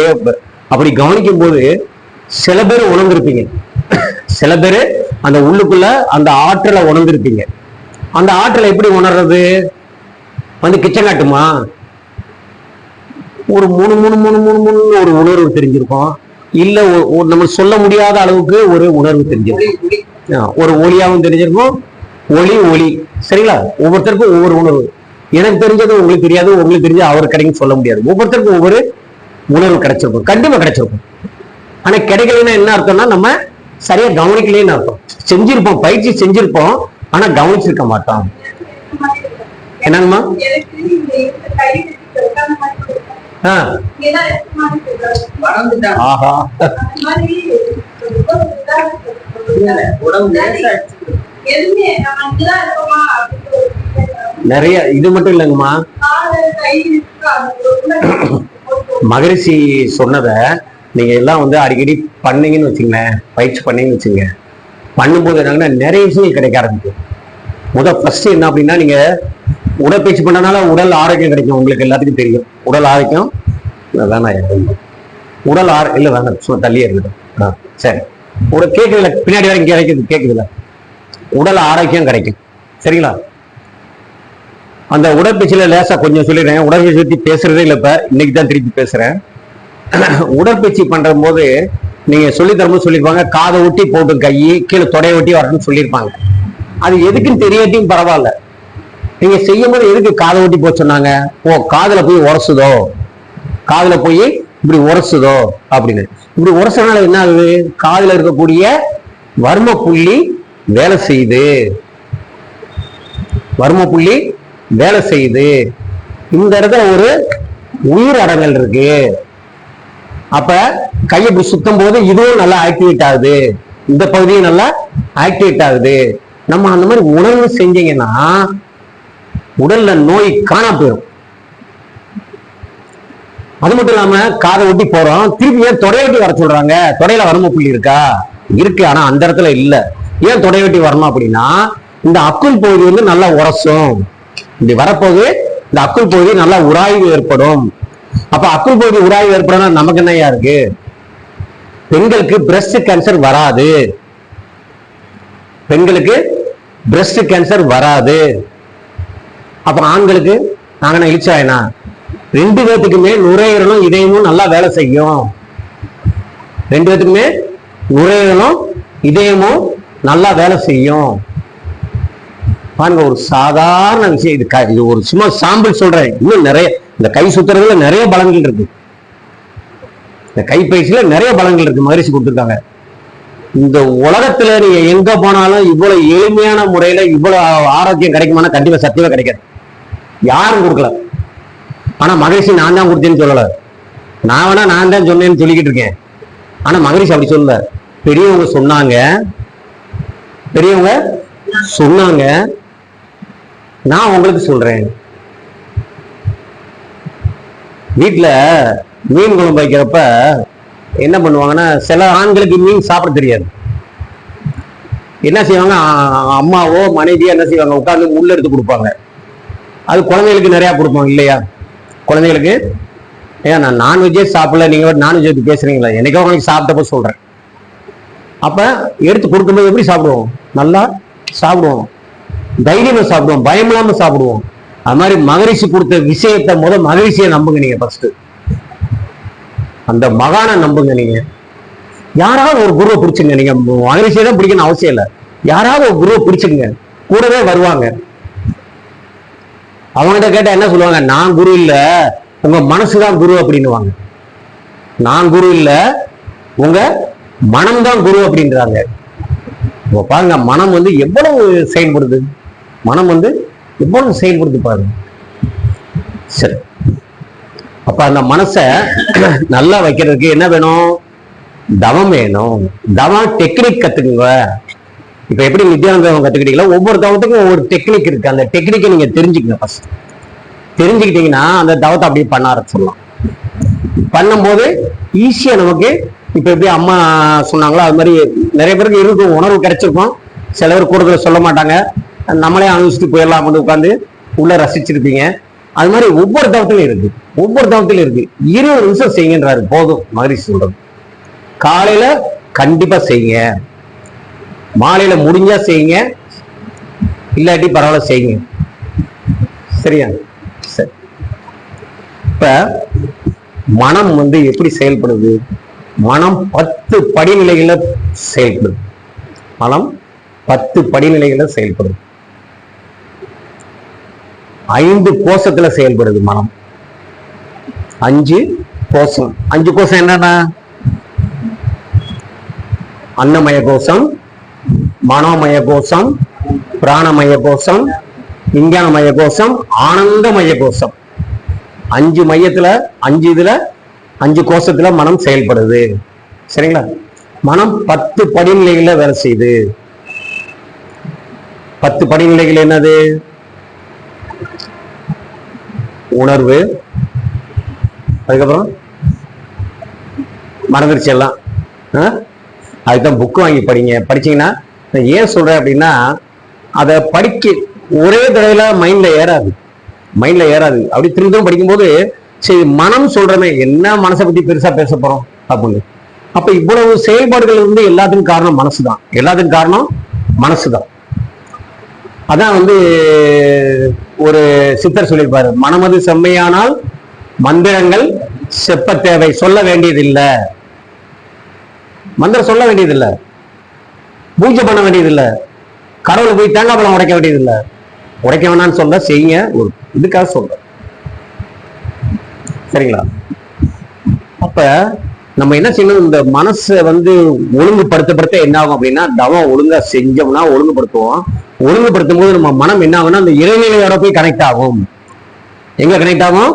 A: அப்படி கவனிக்கும் போது சில பேர் உணர்ந்திருப்பீங்க, சில பேர் அந்த உள்ளுக்குள்ள அந்த ஆற்றலை உணர்ந்திருப்பீங்க. அந்த ஆற்றலை எப்படி உணர்றது? கிச்சன் காட்டுமா? ஒரு மூணு மூணு மூணு மூணு மூணு ஒரு உணர்வு தெரிஞ்சிருக்கும். இல்ல நம்ம சொல்ல முடியாத அளவுக்கு ஒரு உணர்வு தெரிஞ்சிருக்கும். ஒரு ஒளியாவும் தெரிஞ்சிருக்கும். ஒளி. சரிங்களா? ஒவ்வொருத்தருக்கும் ஒவ்வொரு உணர்வு. எனக்கு தெரிஞ்சது உங்களுக்கு தெரியாது, உங்களுக்கு தெரிஞ்சது அவருக்கு கிடைக்கும் சொல்ல முடியாது. ஒவ்வொருத்தருக்கும் ஒவ்வொரு உணர்வு கிடைச்சிருக்கும், கண்டிப்பா கிடைச்சிருக்கும். ஆனா கிடைக்கலன்னா என்ன அர்த்தம்னா நம்ம சரியா கவனிக்கலன்னு அர்த்தம். செஞ்சிருப்போம், பயிற்சி செஞ்சிருப்போம், ஆனா கவனிச்சிருக்க மாட்டோம். என்னங்கம்மா? ஆஹா, நிறைய. இது மட்டும் இல்லைங்கம்மா, மகரிஷி சொன்னத நீங்க எல்லாம் அடிக்கடி பண்ணீங்கன்னு வச்சுங்களேன், பயிற்சி பண்ணீங்கன்னு வச்சுங்க, பண்ணும்போது என்னங்கன்னா நிறைய விஷயங்கள் கிடைக்க ஆரம்பிக்கும். ஃபர்ஸ்ட் என்ன அப்படின்னா, நீங்க உடற்பயிற்சி பண்றதுனால உடல் ஆரோக்கியம் கிடைக்கும். உங்களுக்கு எல்லாத்துக்கும் தெரியும் உடல் ஆரோக்கியம். வேணாம் உடல் இல்ல வேணாம், சும்மா தள்ளியே இருக்கட்டும். சரி, கேட்குதுல பின்னாடி வரைக்கும் கிடைக்குது, கேட்குதுல, உடல் ஆரோக்கியம் கிடைக்கும். சரிங்களா? அந்த உடற்பயிற்சியில லேசா கொஞ்சம் சொல்லிடுறேன். உடற்பயிற்சி பத்தி பேசுறதே இல்லை, இப்ப இன்னைக்கு தான் திருப்பி பேசுறேன். உடற்பயிற்சி பண்ற போது நீங்க சொல்லி தரும்போது சொல்லியிருப்பாங்க, காதை ஒட்டி போட்டு கையை கீழே தொடைய ஒட்டி வரணும்னு சொல்லியிருப்பாங்க. அது எதுக்குன்னு தெரியாட்டியும் பரவாயில்ல, நீங்க செய்யும் போது எதுக்கு காதை ஒட்டி போக சொன்னாங்க? காதுல போய் உரசுதோ, காதுல போய் இப்படி உரசுதோ அப்படின்னு. இப்படி உரசனால என்ன ஆகுது? காதுல இருக்கக்கூடிய வர்ம புள்ளி வேலை செய்யுது, வர்ம புள்ளி வேலை செய்யுது. இந்த இடத்துல ஒரு உயிர் அடங்கல் இருக்கு. அப்ப கையை இப்படி சுத்தம் போது இதுவும் நல்லா ஆக்டிவேட் ஆகுது, இந்த பகுதியும் நல்லா ஆக்டிவேட் ஆகுது. நம்ம அந்த மாதிரி உணர்வு செஞ்சீங்கன்னா உடல்ல நோய் காணா போயிடும். அது மட்டும் இல்லாம காதை ஒட்டி போறோம், திருப்பி ஏன் தொடைய வெட்டி வர சொல்றாங்க? தொடையில வர்ம புள்ளி இருக்கா? இருக்கு, ஆனா அந்த இடத்துல இல்ல. ஏன் தொடைய வெட்டி வரணும் அப்படின்னா, இந்த அக்குள் பகுதி வந்து நல்லா உரசும். இப்படி வரப்போது இந்த அக்குள் பகுதி நல்லா உராய்வு ஏற்படும். அப்ப அக்குள் பகுதி உராய்வு ஏற்படும், நமக்கு என்னையா இருக்கு? பெண்களுக்கு பிரஸ்ட் கேன்சர் வராது, பெண்களுக்கு பிரஸ்ட் கேன்சர் வராது. அப்ப ஆண்களுக்கு நாங்க இழிச்சாயனா? 2 பேத்துக்குமே நுரையீரலும் இதயமும் நல்லா வேலை செய்யும். 2 பேத்துக்குமே நுரையீரலும் இதயமும் நல்லா வேலை செய்யும். பாருங்க, ஒரு சாதாரண விஷயம் இது. இது ஒரு சும்மா சாம்பிள் சொல்றேன். இன்னும் நிறைய, இந்த கை சுத்துறதுல நிறைய பலன்கள் இருக்கு, இந்த கைப்பயிற்சியில நிறைய பலன்கள் இருக்கு, மகிழ்ச்சி கொடுத்துருக்காங்க. இந்த உலகத்துல நீங்க எங்க போனாலும் இவ்வளவு எளிமையான முறையில இவ்வளவு ஆரோக்கியம் கிடைக்குமானா கண்டிப்பா சத்தியமா கிடைக்காது, யாரும் கொடுக்கல. ஆனா மகிழ்ச்சி நான் தான் கொடுத்தேன்னு சொல்லல, நான் வேணா நான் தான் சொன்னேன்னு சொல்லிக்கிட்டு இருக்கேன். ஆனா மகிழ்ச்சி அப்படி சொல்லல, பெரியவங்க சொன்னாங்க, பெரியவங்க சொன்னாங்க, நான் உங்களுக்கு சொல்றேன். வீட்டுல மீன் குழம்பு வைக்கிறப்ப என்ன பண்ணுவாங்கன்னா, சில ஆண்களுக்கு மீன் சாப்பிட தெரியாது. என்ன செய்வாங்க, அம்மாவோ மனைவியோ என்ன செய்வாங்க, உட்கார்ந்து முள்ள எடுத்து கொடுப்பாங்க. அது குழந்தைகளுக்கு நிறைய கொடுப்பாங்க இல்லையா? குழந்தைகளுக்கு ஏன் நான் நான்வெஜ்ஜே சாப்பிடல, நீங்க நான்வெஜ் எடுத்து பேசுறீங்களா? என்னைக்கோ உங்களுக்கு சாப்பிட்டப்ப சொல்றேன். அப்ப எடுத்து கொடுக்கும்போது எப்படி சாப்பிடுவோம்? நல்லா சாப்பிடுவோம், தைரியமா சாப்பிடுவோம், பயம் இல்லாம சாப்பிடுவோம். அது மாதிரி மகரிஷி கொடுத்த விஷயத்தை மகரிஷியை நம்புங்க. நீங்க ஃபர்ஸ்ட் அந்த மகானை நம்புங்க. நீங்க யாராவது ஒரு குருவை பிடிச்சுங்க. நீங்க மகரிஷியை தான் பிடிக்கணும் அவசியம் இல்லை, யாராவது ஒரு குருவை பிடிச்சுங்க, கூடவே வருவாங்க. அவங்ககிட்ட கேட்டா என்ன சொல்லுவாங்க? நான் குரு இல்ல, உங்க மனசுதான் குரு அப்படின்னுவாங்க. நான் குரு இல்ல, உங்க மனம்தான் குரு அப்படின்றாங்க. பாருங்க, மனம் வந்து எவ்வளவு செயல்படுது, மனம் வந்து எவ்வளவு செயல்படுது பாருங்க. சரி, அப்ப அந்த மனசை நல்லா வைக்கிறதுக்கு என்ன வேணும்? தவம் வேணும். தவம் டெக்னிக் கத்துக்குங்க. இப்ப எப்படி நித்யானந்தம் கத்துக்கிட்டீங்களா, ஒவ்வொரு தவத்துக்கும் ஒவ்வொரு டெக்னிக் இருக்கு. அந்த டெக்னிக்கை நீங்க தெரிஞ்சுக்கணும். ஃபர்ஸ்ட் தெரிஞ்சுக்கிட்டீங்கன்னா அந்த தவத்தை அப்படியே பண்ண ஆரம்பிச்சிடலாம். பண்ணும்போது ஈஸியா நமக்கு இப்ப எப்படி அம்மா சொன்னாங்களோ அது மாதிரி நிறைய பேருக்கு இருக்கும், உணர்வு கிடைச்சிருக்கும். சில பேர் கூடுதல் சொல்ல மாட்டாங்க, நம்மளே அனுபவிச்சுட்டு போயிடலாம் அப்படின்னு உட்காந்து உள்ள ரசிச்சிருப்பீங்க. அது மாதிரி ஒவ்வொரு தவத்திலும் இருக்கு, ஒவ்வொரு தவத்திலும் இருக்கு. 20 நிமிஷம் செய்யுங்கன்றாரு, போதும் மகரிஷி சொல்றது. காலையில கண்டிப்பா செய்யுங்க, மாலையில முடிஞ்சா செய்யுங்க, இல்லாட்டி பரவாயில்ல செய்யுங்க. சரியா? சரி, இப்ப மனம் வந்து எப்படி செயல்படுது? மனம் 10 படிநிலைகள செயல்படுது. மனம் 10 படிநிலைகள செயல்படுது. 5 கோஷத்துல செயல்படுது மனம். 5 கோஷம். 5 கோஷம் என்னன்னா, அன்னமய கோஷம், மனோமய கோஷம், பிராணமய கோஷம், விஞ்ஞானமய கோஷம், ஆனந்தமய கோஷம். 5 மையத்துல 5 இதுல 5 கோஷத்துல மனம் செயல்படுது. சரிங்களா? மனம் 10 படிநிலைகள வேலை செய்யுது. 10 படிநிலைகள் என்னது? உணர்வு, அதுக்கப்புறம் மறந்துருச்சு எல்லாம். அதுதான் புக்கு வாங்கி படிங்க. படிச்சீங்கன்னா, ஏன் சொல்றேன் அப்படின்னா, அதை படிக்க ஒரே தடவையில மைண்ட்ல ஏறாது. மைண்ட்ல ஏறாது. அப்படி திரும்ப படிக்கும்போது சரி மனம் சொல்றமே என்ன மனசை பத்தி பெருசா பேச போறோம் அப்படின்னு. அப்ப இவ்வளவு செயல்பாடுகள் வந்து எல்லாத்துக்கும் காரணம் மனசுதான். எல்லாத்துக்கும் காரணம் மனசுதான். அதான் வந்து ஒரு சித்தர் சொல்லியிருப்பாரு, மனமது செம்மையானால் மந்திரங்கள் செப்ப தேவை, சொல்ல வேண்டியதில்லை. மந்திரம் சொல்ல வேண்டியதில்லை, பூஜை பண்ண வேண்டியதில்லை, கடவுளை போய் தேங்காய் பழம் உடைக்க வேண்டியதில்லை. உடைக்க வேணான்னு சொல்ல, செய்யுங்க, ஒரு இதுக்காக சொல்ற. சரிங்களா? அப்ப நம்ம என்ன செய்யணும், இந்த மனசை வந்து ஒழுங்குபடுத்தப்படுத்த என்ன ஆகும் அப்படின்னா, தவம் ஒழுங்கா செஞ்சோம்னா ஒழுங்குபடுத்துவோம். ஒழுங்குபடுத்தும் போது நம்ம மனம் என்ன ஆகும்னா அந்த இறைநிலையோட போய் கனெக்ட் ஆகும். எங்க கனெக்ட் ஆகும்?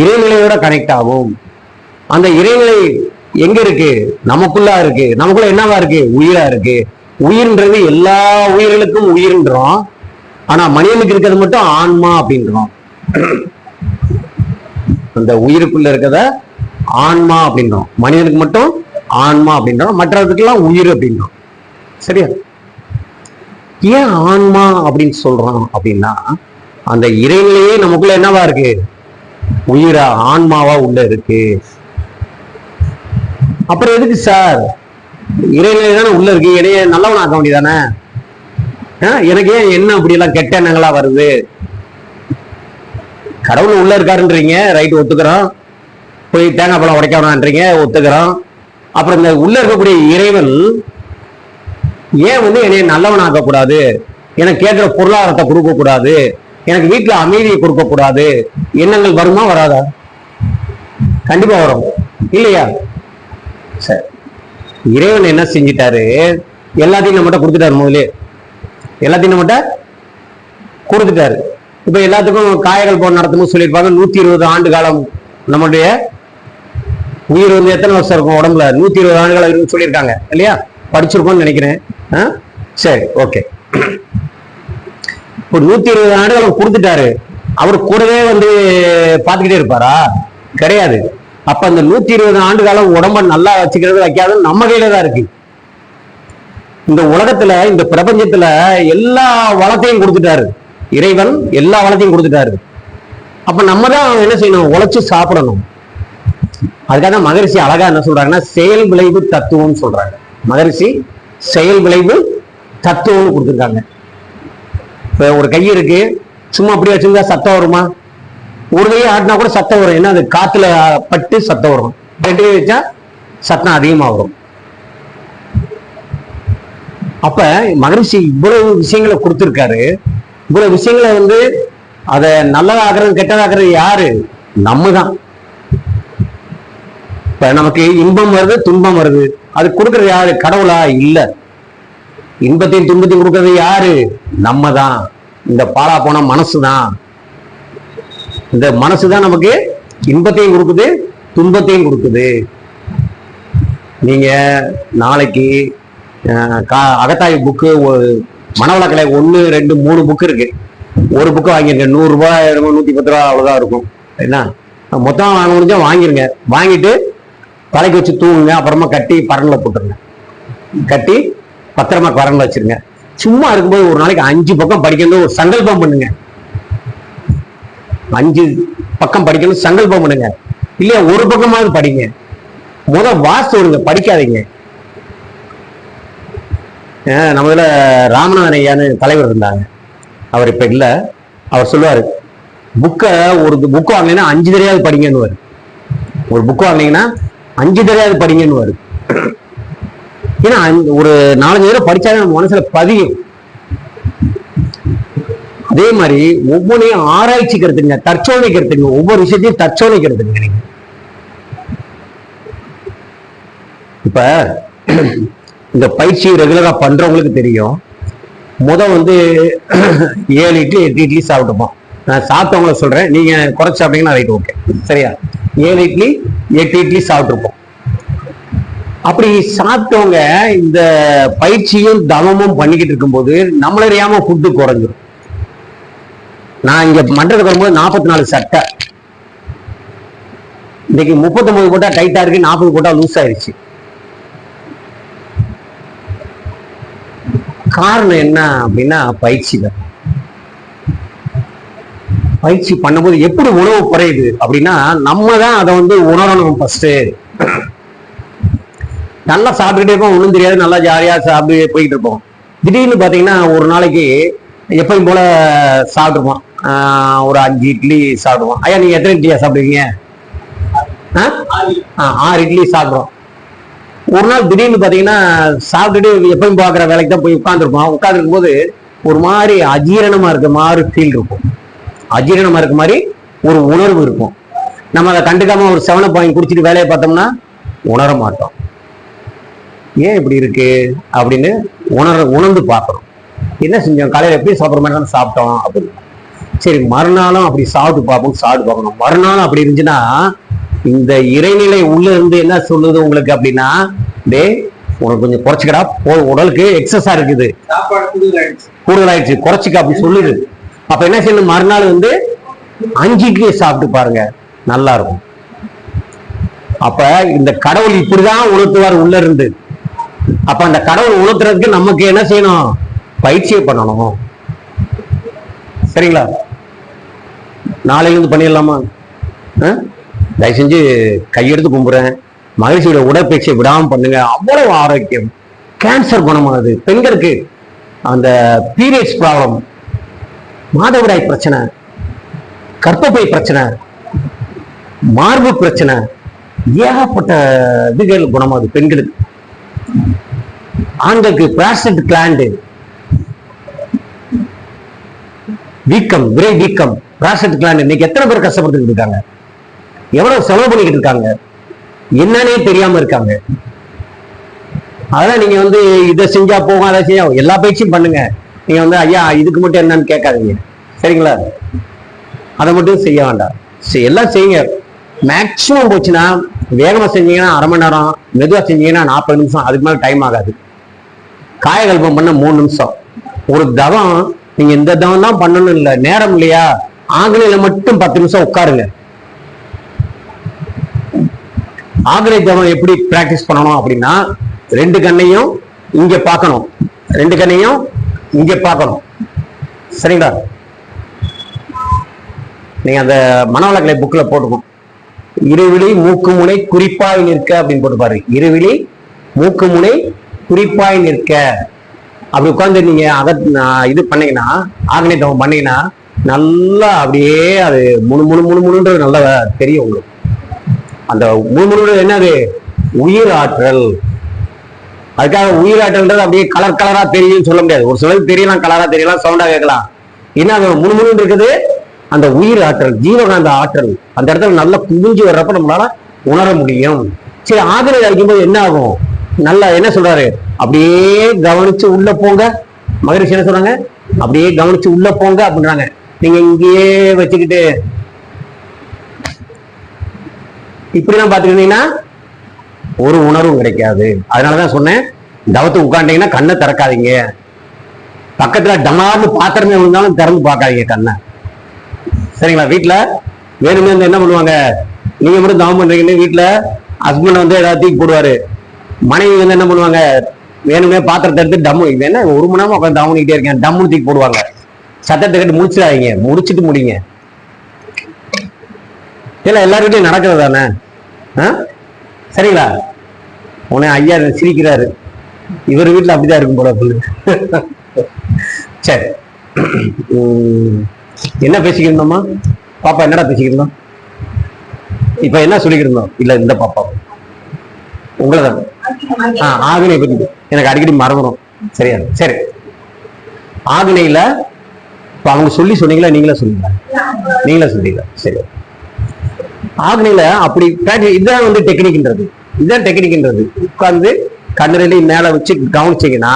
A: இறைநிலையோட கனெக்ட் ஆகும். அந்த இறைநிலை எங்க இருக்கு? நமக்குள்ள இருக்கு. நமக்குள்ள என்னவா இருக்கு? உயிரா இருக்கு. உயிர்ன்றது எல்லா உயிர்களுக்கும் உயிர்ன்றோம். ஆனா மனிதனுக்கு இருக்கிறது மட்டும் ஆன்மா அப்படின்றோம். அந்த உயிருக்குள்ள இருக்கிறத ஆன்மா அப்படின்றோம், மனிதனுக்கு மட்டும் ஆன்மா அப்படின்றோம், மற்றவர்களுக்கெல்லாம் உயிர் அப்படின்றோம். சரியா? ஏன் ஆன்மா அப்படின்னு சொல்றோம் அப்படின்னா, அந்த இறைநிலையே நமக்குள்ள என்னவா இருக்கு? உயிரா, ஆன்மாவா உள்ள இருக்கு. அப்புறம் எதுக்கு சார் இறைநிலை தானே உள்ள இருக்கு, என்னைய நல்லவன் ஆக்க வேண்டியதானே? எனக்கு ஏன் என்ன அப்படி எல்லாம் கெட்ட எண்ணங்களா வருது? கடவுள் உள்ள இருக்காருன்றீங்க, ரைட், ஒத்துக்கிறோம். போய் தேங்காய் பழம் உடைக்க வேணான்றீங்க, ஒத்துக்கிறோம். அப்புறம் இந்த உள்ள இருக்கக்கூடிய இறைவன் ஏன் வந்து என்னைய நல்லவன் ஆக்கக்கூடாது, எனக்கு கேட்கிற பொருளாதாரத்தை கொடுக்க கூடாது, எனக்கு வீட்டுல அமைதியை கொடுக்க கூடாது, எண்ணங்கள் வருமா வராதா? கண்டிப்பா வரும் இல்லையா? சரி, இறைவன் என்ன செஞ்சிட்டாரு? எல்லாத்தையும் நம்மகிட்ட கொடுத்துட்டாரு. முதலே எல்லாத்தையும் நம்மகிட்ட கொடுத்துட்டாரு. இப்ப எல்லாத்துக்கும் காயங்கள் போன நடத்தும் சொல்லியிருப்பாங்க, 120 ஆண்டு காலம் நம்முடைய உயிர் வந்து எத்தனை வருஷம் இருக்கும் உடம்புல? 120 ஆண்டுகள் இருக்குன்னு சொல்லியிருக்காங்க இல்லையா? படிச்சிருக்கோம்னு நினைக்கிறேன். சரி, ஓகே. ஒரு 120 ஆண்டுகள் கொடுத்துட்டாரு. அவர் கூடவே வந்து பார்த்துக்கிட்டே இருப்பாரா? கிடையாது. அப்ப அந்த 120 ஆண்டு காலம் உடம்ப நல்லா வச்சுக்கிறது வைக்காது நம்ம கையில தான் இருக்கு. இந்த உலகத்துல, இந்த பிரபஞ்சத்துல எல்லா வளத்தையும் கொடுத்துட்டாரு இறைவன், எல்லா வளத்தையும் கொடுத்துட்டாரு. அப்ப நம்ம தான் என்ன செய்யணும்? உழைச்சு சாப்பிடணும். அதுக்காக மகரிஷி அழகா என்ன சொல்றாங்கன்னா, செயல் விளைவு தத்துவம் சொல்றாங்க. மகரிஷி செயல் விளைவு தத்துவம்னு கொடுத்துருக்காங்க. இப்ப ஒரு கை இருக்கு, சும்மா அப்படியே வச்சிருந்தா சத்தம் வருமா? ஒரு கையை ஆட்டினா கூட சத்தம் வரும். என்ன, அது காத்துல பட்டு சத்தம் வரும். 2 கை வச்சா சத்தம் அதிகமா வரும். அப்ப மகரிஷி இவ்வளவு விஷயங்களை கொடுத்திருக்காரு. இவ்வளவு விஷயங்களை வந்து அதை நல்லதாக்குறது கெட்டதாக்குறது யாரு? நம்ம தான். இப்ப நமக்கு இன்பம் வருது, துன்பம் வருது, அது கொடுக்கறது யாரு? கடவுளா? இல்ல. இன்பத்தையும் துன்பத்தையும் கொடுக்கறது யாரு? நம்ம தான். இந்த பாலா போன மனசுதான். இந்த மனசுதான் நமக்கு இன்பத்தையும் கொடுக்குது, துன்பத்தையும் கொடுக்குது. நீங்க நாளைக்கு அகத்தாய் புக்கு, மனவளக்கலை 1, 2, 3 புக்கு இருக்கு. ஒரு புக்கு வாங்கிருங்க, 100 ரூபாய், 110 ரூபா, அவ்வளவுதான் இருக்கும். என்ன, மொத்தம் வாங்க முடிஞ்சா வாங்கிருங்க. வாங்கிட்டு தலைக்கு வச்சு தூங்குங்க. அப்புறமா கட்டி பரன்ல போட்டுருங்க. கட்டி பத்திரமா பரன்ல வச்சிருங்க. சும்மா இருக்கும்போது ஒரு நாளைக்கு 5 பக்கம் படிக்கணும் ஒரு சங்கல்பம் பண்ணுங்க. 5 பக்கம் படிக்கணும் சங்கல்பம் பண்ணுங்க. இல்லையா, ஒரு பக்கமாவது படிங்க. வாஸ்து விடுங்க, படிக்காதீங்க. நம்ம இதுல ராமநாதன் ஐயான்னு தலைவர் இருந்தாங்க. அவர் இப்ப இல்ல. அவர் சொல்லுவாரு, ஒரு புக்கு வாங்கினீங்கன்னா 5 தடவையாவது படிங்கன்னு. ஒரு புக்கு வாங்கினீங்கன்னா 5 தடவையாவது படிங்கன்னு. ஏன்னா ஒரு 4-5 தடவை படிச்சாலே நம்ம மனசுல பதியும். அதே மாதிரி ஒவ்வொன்றையும் ஆராய்ச்சிக்கிறதுங்க, தற்சோதனைக்கிறதுங்க. ஒவ்வொரு விஷயத்தையும் தற்சோதனைக்கிறதுங்க. நீங்க இப்ப இந்த பயிற்சி ரெகுலரா பண்றவங்களுக்கு தெரியும். வந்து 7 இட்லி 8 இட்லி சாப்பிட்டுப்போம். நான் சாப்பிட்டவங்கள சொல்றேன், நீங்க குறைச்சு சாப்பிட்டீங்கன்னா ரைட், ஓகே, சரியா? 7 இட்லி 8 இட்லி சாப்பிட்டுருப்போம். அப்படி சாப்பிட்டவங்க இந்த பயிற்சியும் தவமும் பண்ணிக்கிட்டு இருக்கும்போது நம்மள அறியாம ஃபுட்டு குறைஞ்சிடும். நான் இங்க மன்றத்துக்கு வரும்போது 44 சட்டை, இன்னைக்கு 39 போட்டா டைட்டா இருக்கு, 40 போட்டா லூஸ் ஆயிடுச்சு. காரணம் என்ன அப்படின்னா பயிற்சி தான். பயிற்சி பண்ணும்போது எப்படி உணவு குறையுது அப்படின்னா நம்ம தான் அதை வந்து உணரணும் ஃபர்ஸ்ட். நல்லா சாப்பிட்டுட்டே இருப்போம், ஒன்றும் தெரியாது, நல்லா ஜாலியா சாப்பிட்டு போயிட்டு இருப்போம். திடீர்னு பாத்தீங்கன்னா ஒரு நாளைக்கு எப்பயும் போல சாப்பிட்டுருப்போம், ஒரு 5 இட்லி சாப்பிடுவோம். ஐயா நீங்க எத்தனை இட்லியா சாப்பிடுவீங்க? 6 இட்லி சாப்பிடுறோம். ஒரு நாள் திடீர்னு பாத்தீங்கன்னா சாப்பிட்டுட்டு எப்பயும் பார்க்குற வேலைக்கு தான் போய் உட்காந்துருப்போம். உட்காந்துருக்கும் போது ஒரு மாதிரி அஜீரணமா இருக்க மாதிரி ஃபீல் இருக்கும், அஜீரணமா இருக்க மாதிரி ஒரு உணர்வு இருக்கும். நம்ம அதை கண்டுக்காம ஒரு 7 பாயிண்ட் குடிச்சிட்டு வேலையை பார்த்தோம்னா உணர மாட்டோம். ஏன் இப்படி இருக்கு அப்படின்னு உணர்ந்து பார்க்கணும். என்ன செஞ்சோம், காலையில் எப்படி சாப்பிட்ற மாதிரி தான் சாப்பிட்டோம் அப்படின்னு. சரி, மறுநாளும் அப்படி சாப்பிட்டு பார்க்கணும். மறுநாளும் அப்படி இருந்துச்சுன்னா இந்த இறைநிலை உள்ள இருந்து என்ன சொல்லுது உங்களுக்கு அப்படின்னா, டே உனக்கு கொஞ்சம் குறைச்சிக்கடா, உடலுக்கு எக்ஸஸா இருக்குது, கூடுதலாயிடுச்சு, குறைச்சிக்க அப்படி சொல்லுது. அப்ப என்ன செய்யணும், மறுநாள் வந்து 5 இட்லியை சாப்பிட்டு பாருங்க, நல்லா இருக்கும். அப்ப இந்த கடவுள் இப்படிதான் உணர்த்துவார் உள்ள இருந்து. அப்ப அந்த கடவுள் உணர்த்துறதுக்கு நமக்கு என்ன செய்யணும், பயிற்சியை பண்ணணும். சரிங்களா? நாளையில இருந்து பண்ணிடலாமா? தயவு செஞ்சு கையெடுத்து கும்புறேன். மகிழ்ச்சியோட உடற்பயிற்சியை விடாம பண்ணுங்க, அவ்வளவு ஆரோக்கியம். கேன்சர் குணமானது, பெண்களுக்கு அந்த பீரியட்ஸ் ப்ராப்ளம், மாதவிடாய் பிரச்சனை, கர்ப்பப்பை பிரச்சனை, மார்பு பிரச்சனை, ஏகப்பட்ட இதுகள் குணமாகுது பெண்களுக்கு. ஆண்களுக்கு பிராஸ்டேட் கிளாண்டு வீக்கம், விரை வீக்கம், பிராஸ்டேட் கிளாண்டு. இன்னைக்கு எத்தனை பேர் கஷ்டப்பட்டு இருக்காங்க, எவ்வளவு செலவு பண்ணிக்கிட்டு இருக்காங்க, என்னன்னே தெரியாம இருக்காங்க. அதெல்லாம் நீங்க வந்து இதை செஞ்சா போகும், அதை செஞ்சா எல்லா பயிற்சியும் பண்ணுங்க. நீங்க வந்து ஐயா இதுக்கு மட்டும் என்னன்னு கேட்காதீங்க, சரிங்களா? அதை மட்டும் செய்ய வேண்டாம், எல்லாம் செய்யுங்க. மேக்சிமம் போச்சுன்னா வேகமா செஞ்சீங்கன்னா 1/2 மணி நேரம், மெதுவா செஞ்சீங்கன்னா 40 நிமிஷம், அதுக்கு மேல டைம் ஆகாது. காயகல்பம் பண்ண 3 நிமிஷம். ஒரு தவம் நீங்க இந்த தவம் தான் பண்ணணும் இல்லை, நேரம் இல்லையா, ஆங்கிலையில மட்டும் 10 நிமிஷம் உட்காருங்க. ஆங்கிலை தவம் எப்படி பிராக்டிஸ் பண்ணணும் அப்படின்னா, 2 கண்ணையும் இங்க பார்க்கணும், 2 கண்ணையும் இங்க பார்க்கணும், சரிங்களா? நீங்க அந்த மனவளக்கலை புக்ல போட்டுக்கணும், இருவிழி மூக்கு முனை குறிப்பாய் நிற்க அப்படின்னு போட்டு பாரு. இருவிழி மூக்கு முனை குறிப்பாய் நிற்க அப்படி உட்கார்ந்து நீங்க இது பண்ணீங்கன்னா, ஆக்னை தவம் பண்ணீங்கன்னா நல்லா அப்படியே அது முணுன்றது நல்லா தெரியும் உங்களுக்கு. அந்த முழு என்னது, உயிர் ஆற்றல். அதுக்காக உயிர் ஆற்றல்ன்றது அப்படியே கலர் கலரா தெரியும் சொல்ல முடியாது. ஒரு சிலருக்கு தெரியலாம், கலரா தெரியலாம், சவுண்டா கேட்கலாம். என்ன அது முழு இருக்குது, அந்த உயிர் ஆற்றல், ஜீவகாந்த ஆற்றல் அந்த இடத்துல நல்லா குவிஞ்சு வர்றப்ப நம்மளால உணர முடியும். சரி, ஆதரவு அளிக்கும்போது என்ன ஆகும், நல்லா என்ன சொல்றாரு, அப்படியே கவனிச்சு உள்ள போங்க. மகரிஷி என்ன சொல்றாங்க, அப்படியே கவனிச்சு உள்ள போங்க அப்படின்றாங்க. நீங்க இங்கேயே வச்சுக்கிட்டு இப்படிலாம் பாத்துக்கிட்டீங்கன்னா ஒரு உணர்வும் கிடைக்காது. அதனாலதான் சொன்னேன், தவத்து உட்காண்டீங்கன்னா கண்ணை திறக்காதீங்க. பக்கத்துல டமார்னு பாத்திரமே இருந்தாலும் திறந்து பார்க்காதீங்க கண்ணை, சரிங்களா? வீட்டுல வேணுமே என்ன பண்ணுவாங்க, நீங்க மட்டும் தவம் பண்றீங்கன்னு வீட்டுல ஹஸ்பண்ட் வந்து ஏதாவது தூக்கி போடுவாரு, மனைவி வந்து என்ன பண்ணுவாங்க, வேணுமே பாத்திரத்தை எடுத்து டம்மு, இது என்ன 1 மணி நேரமா உட்காந்து தவம் பண்ணிக்கிட்டே இருக்கேன், டம்முன்னு தூக்கி போடுவாங்க. சத்தத்தை கட்டு முடிச்சிடாதீங்க, முடிச்சுட்டு முடிங்க. இல்ல எல்லாருக்கிட்டையும் நடக்கிறது தானே, சரிங்களா? உடனே ஐயா சிரிக்கிறாரு, இவர் வீட்டுல அப்படிதான் இருக்கும் போல சொல்லு. சரி, என்ன பேசிக்கிருந்தோமா? பாப்பா என்னடா பேசிக்கிருந்தோம்? இப்ப என்ன சொல்லிக்கிருந்தோம்? இல்ல இந்த பாப்பா உங்களதான் ஆகினை பத்தி எனக்கு அடிக்கடி மறந்துடும், சரியா? சரி, ஆகினையில இப்ப அவங்க சொல்லி சொன்னீங்களா, நீங்களா சொன்னீங்களா? நீங்களா சொன்னீங்களா? சரி, ஆகினையில அப்படி இதுதான் வந்து டெக்னிக்ன்றது, இதுதான் டெக்னிக்ன்றது. உட்கார்ந்து கண்ணு மேல வச்சு கவனிச்சீங்கன்னா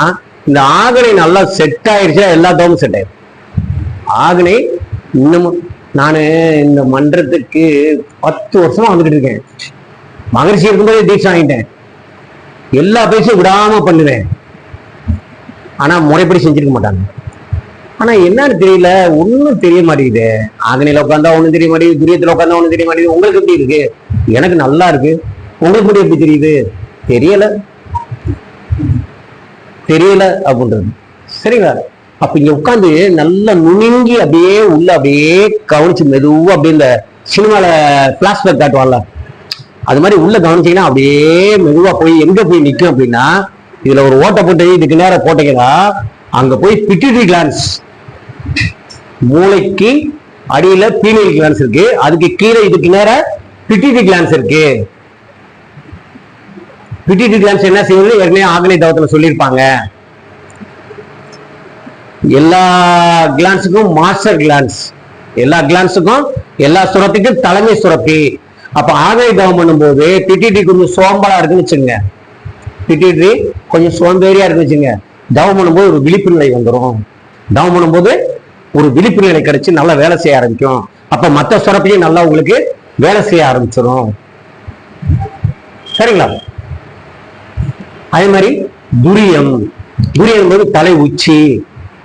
A: இந்த ஆகினை நல்லா செட் ஆயிடுச்சா, எல்லா தவமும் செட் ஆயிடும். ஆகினை இன்னமும் நானு இந்த மன்றத்துக்கு 10 வருஷமா வந்துட்டு இருக்கேன். மகிழ்ச்சி இருக்கும்போதே தீட்சை வாங்கிட்டேன், எல்லா பேச்சும் விடாம பண்ணுவேன். ஆனா முறைப்படி செஞ்சிருக்க மாட்டாங்க. ஆனா என்னன்னு தெரியல, ஒன்னும் தெரிய மாட்டேங்குது. ஆகனையில உட்காந்தா ஒண்ணும் தெரிய மாட்டேங்குது, துரியத்துல உட்காந்தா ஒண்ணும் தெரிய மாட்டேங்குது. உங்களுக்கு எப்படி இருக்கு? எனக்கு நல்லா இருக்கு. உங்களுக்கு மட்டும் எப்படி தெரியுது? தெரியல அப்படின்றது, சரிங்களா? அப்ப இங்க உட்காந்து நல்லா நுணுங்கி அப்படியே உள்ள அப்படியே கவனிச்சு மெதுவா அப்படியே இந்த சினிமால பிளாஷ்பேக் காட்டுவான்ல, அது மாதிரி உள்ள கவனிச்சீங்கன்னா அப்படியே மெதுவா போய் எங்க போய் நிற்கும் அப்படின்னா, இதுல ஒரு ஓட்டை போட்டு இதுக்கு நேரம் போட்டீங்கன்னா அங்க போய் பிட்யூட்டரி கிளான்ஸ், மூளைக்கு அடியில பீனியல் கிளான்ஸ் இருக்கு, அதுக்கு கீழே இதுக்கு நேர பிட்யூட்டரி கிளான்ஸ் இருக்கு. பிட்யூட்டரி கிளான்ஸ் என்ன செய்யுது ஏற்கனவே ஆகனை தவத்துல சொல்லியிருப்பாங்க. எல்லா கிளான்ஸுக்கும் மாஸ்டர் கிளான்ஸ், எல்லா கிளான்ஸுக்கும் எல்லா சுரப்பிக்கும் தலைமை சுரப்பி. அப்ப ஆகனை தவம் பண்ணும்போது பிட்யூட்டரி கொஞ்சம் சோம்பலா இருக்குன்னு வச்சுங்க, பிட்யூட்டரி கொஞ்சம் சோம்பேறியா இருக்குன்னு வச்சுங்க, தவம் பண்ணும்போது ஒரு விழிப்பு நிலை வந்துடும். தவம் பண்ணும்போது ஒரு விழிப்பு நிலை கிடைச்சு நல்லா வேலை செய்ய ஆரம்பிக்கும். அப்ப மற்ற சுரப்பிலையும் நல்லா உங்களுக்கு வேலை செய்ய ஆரம்பிச்சிடும். சரிங்களா? அதே மாதிரி துரியம், துரியம் போது தலை உச்சி,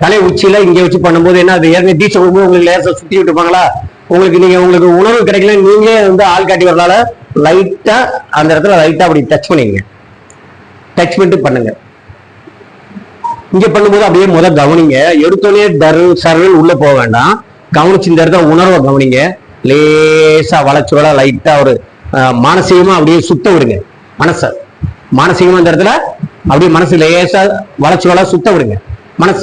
A: தலை உச்சியில இங்க வச்சு பண்ணும்போது என்ன, அது ஏற்கனவே டீச்சர் கொடுக்கும்போது உங்களுக்கு லேசா சுத்தி விட்டுருப்பாங்களா, உங்களுக்கு நீங்க உங்களுக்கு உணவு கிடைக்கல, நீங்களே வந்து ஆள் காட்டி வரனால லைட்டா அந்த இடத்துல லைட்டா அப்படி டச் பண்ணிங்க, டச் பண்ணிட்டு பண்ணுங்க. இங்க பண்ணும்போது அப்படியே முதல் கவனிங்க, எடுத்தோடனே சர்வல் உள்ள போக வேண்டாம், கவனிச்சு இந்த இடத்துல உணர்வை கவனிங்க. லேசா வளைச்சுவலா லைட்டா ஒரு மானசீகமா அப்படியே சுத்த விடுங்க மனச, மானசீகமா இந்த இடத்துல அப்படியே மனசு லேசா வளைச்சுவலா சுத்த விடுங்க மனச.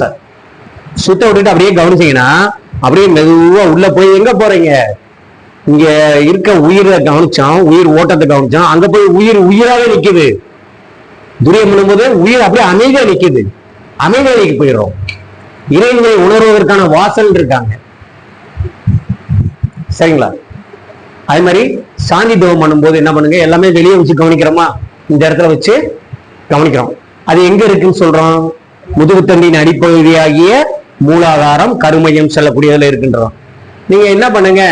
A: சுத்த விட்டுட்டு அப்படியே கவனிச்சீங்கன்னா அப்படியே மெதுவா உள்ள போய் எங்க போறீங்க, இங்க இருக்க உயிரை கவனிச்சோம், உயிர் ஓட்டத்தை கவனிச்சோம், அங்க போய் உயிர் உயிராவே நிக்குது. துரியம் பண்ணும்போது உயிர் அப்படியே அமைதியா நிக்குது, அமைதியா நிக்க போயிடும். இறைவனை உணர்வதற்கான வாசல் இருக்காங்க. சரிங்களா? அதே மாதிரி சாந்தி தவம் பண்ணும்போது என்ன பண்ணுங்க, எல்லாமே வெளியே வச்சு கவனிக்கிறோமா, இந்த இடத்துல வச்சு கவனிக்கிறோம். அது எங்க இருக்குன்னு சொல்றோம், முதுகுத்தண்டின் அடிப்பகுதியாகிய மூலாதாரம் கருமையம் செல்லக்கூடியதுல இருக்குன்றோம். நீங்க என்ன பண்ணுங்க,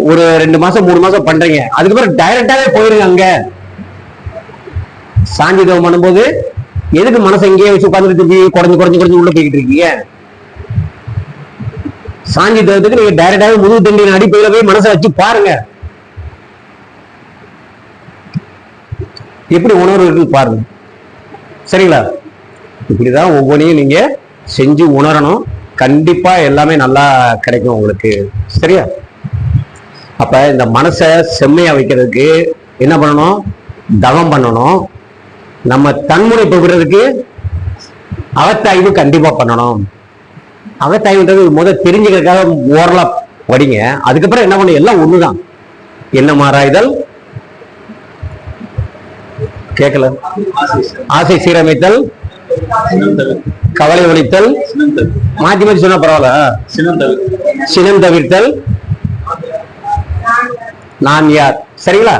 A: ஒரு 2 மாசம் 3 மாசம் பண்றீங்க, அதுக்கப்புறம் டைரக்டாவே போயிருங்க அங்க. சாந்தி தவம் பண்ணும்போது எதுக்கு மனசை இங்கேயே வச்சு உட்கார்ந்துட்டு குறைஞ்சு குறைஞ்சு குறைஞ்சு உள்ள போய்கிட்டு இருக்கீங்க? சாந்தி தவத்துக்கு நீங்க டைரக்டாவே முதுகுத்தண்டின் அடிப்பகுதியில போய் மனசை வச்சு பாருங்க, எப்படி உணர்வு இருக்கு பாருங்க. சரிங்களா? இப்படிதான் ஒவ்வொன்றையும் நீங்க செஞ்சு உணரணும், கண்டிப்பா எல்லாமே நல்லா கிடைக்கும் உங்களுக்கு. சரியா? அப்ப இந்த மனசை செம்மையா வைக்கிறதுக்கு என்ன பண்ணணும், தவம் பண்ணணும். நம்ம தன்முனை போகிறதுக்கு அகத்தாய்வு கண்டிப்பா பண்ணணும். அகத்தாய்வுன்றது முதல் தெரிஞ்சுக்கிறதுக்காக ஓரலா படிங்க, அதுக்கப்புறம் என்ன பண்ண, எல்லாம் ஒண்ணுதான். என்ன மாறாய்தல், கேட்கல, ஆசை சீரமைத்தல், கவலை ஒழித்தல், மாத்தி மாத்தி சொன்னா பரவாயில்ல, சினம் தவிர்த்தல், நான் யார். சரிங்களா?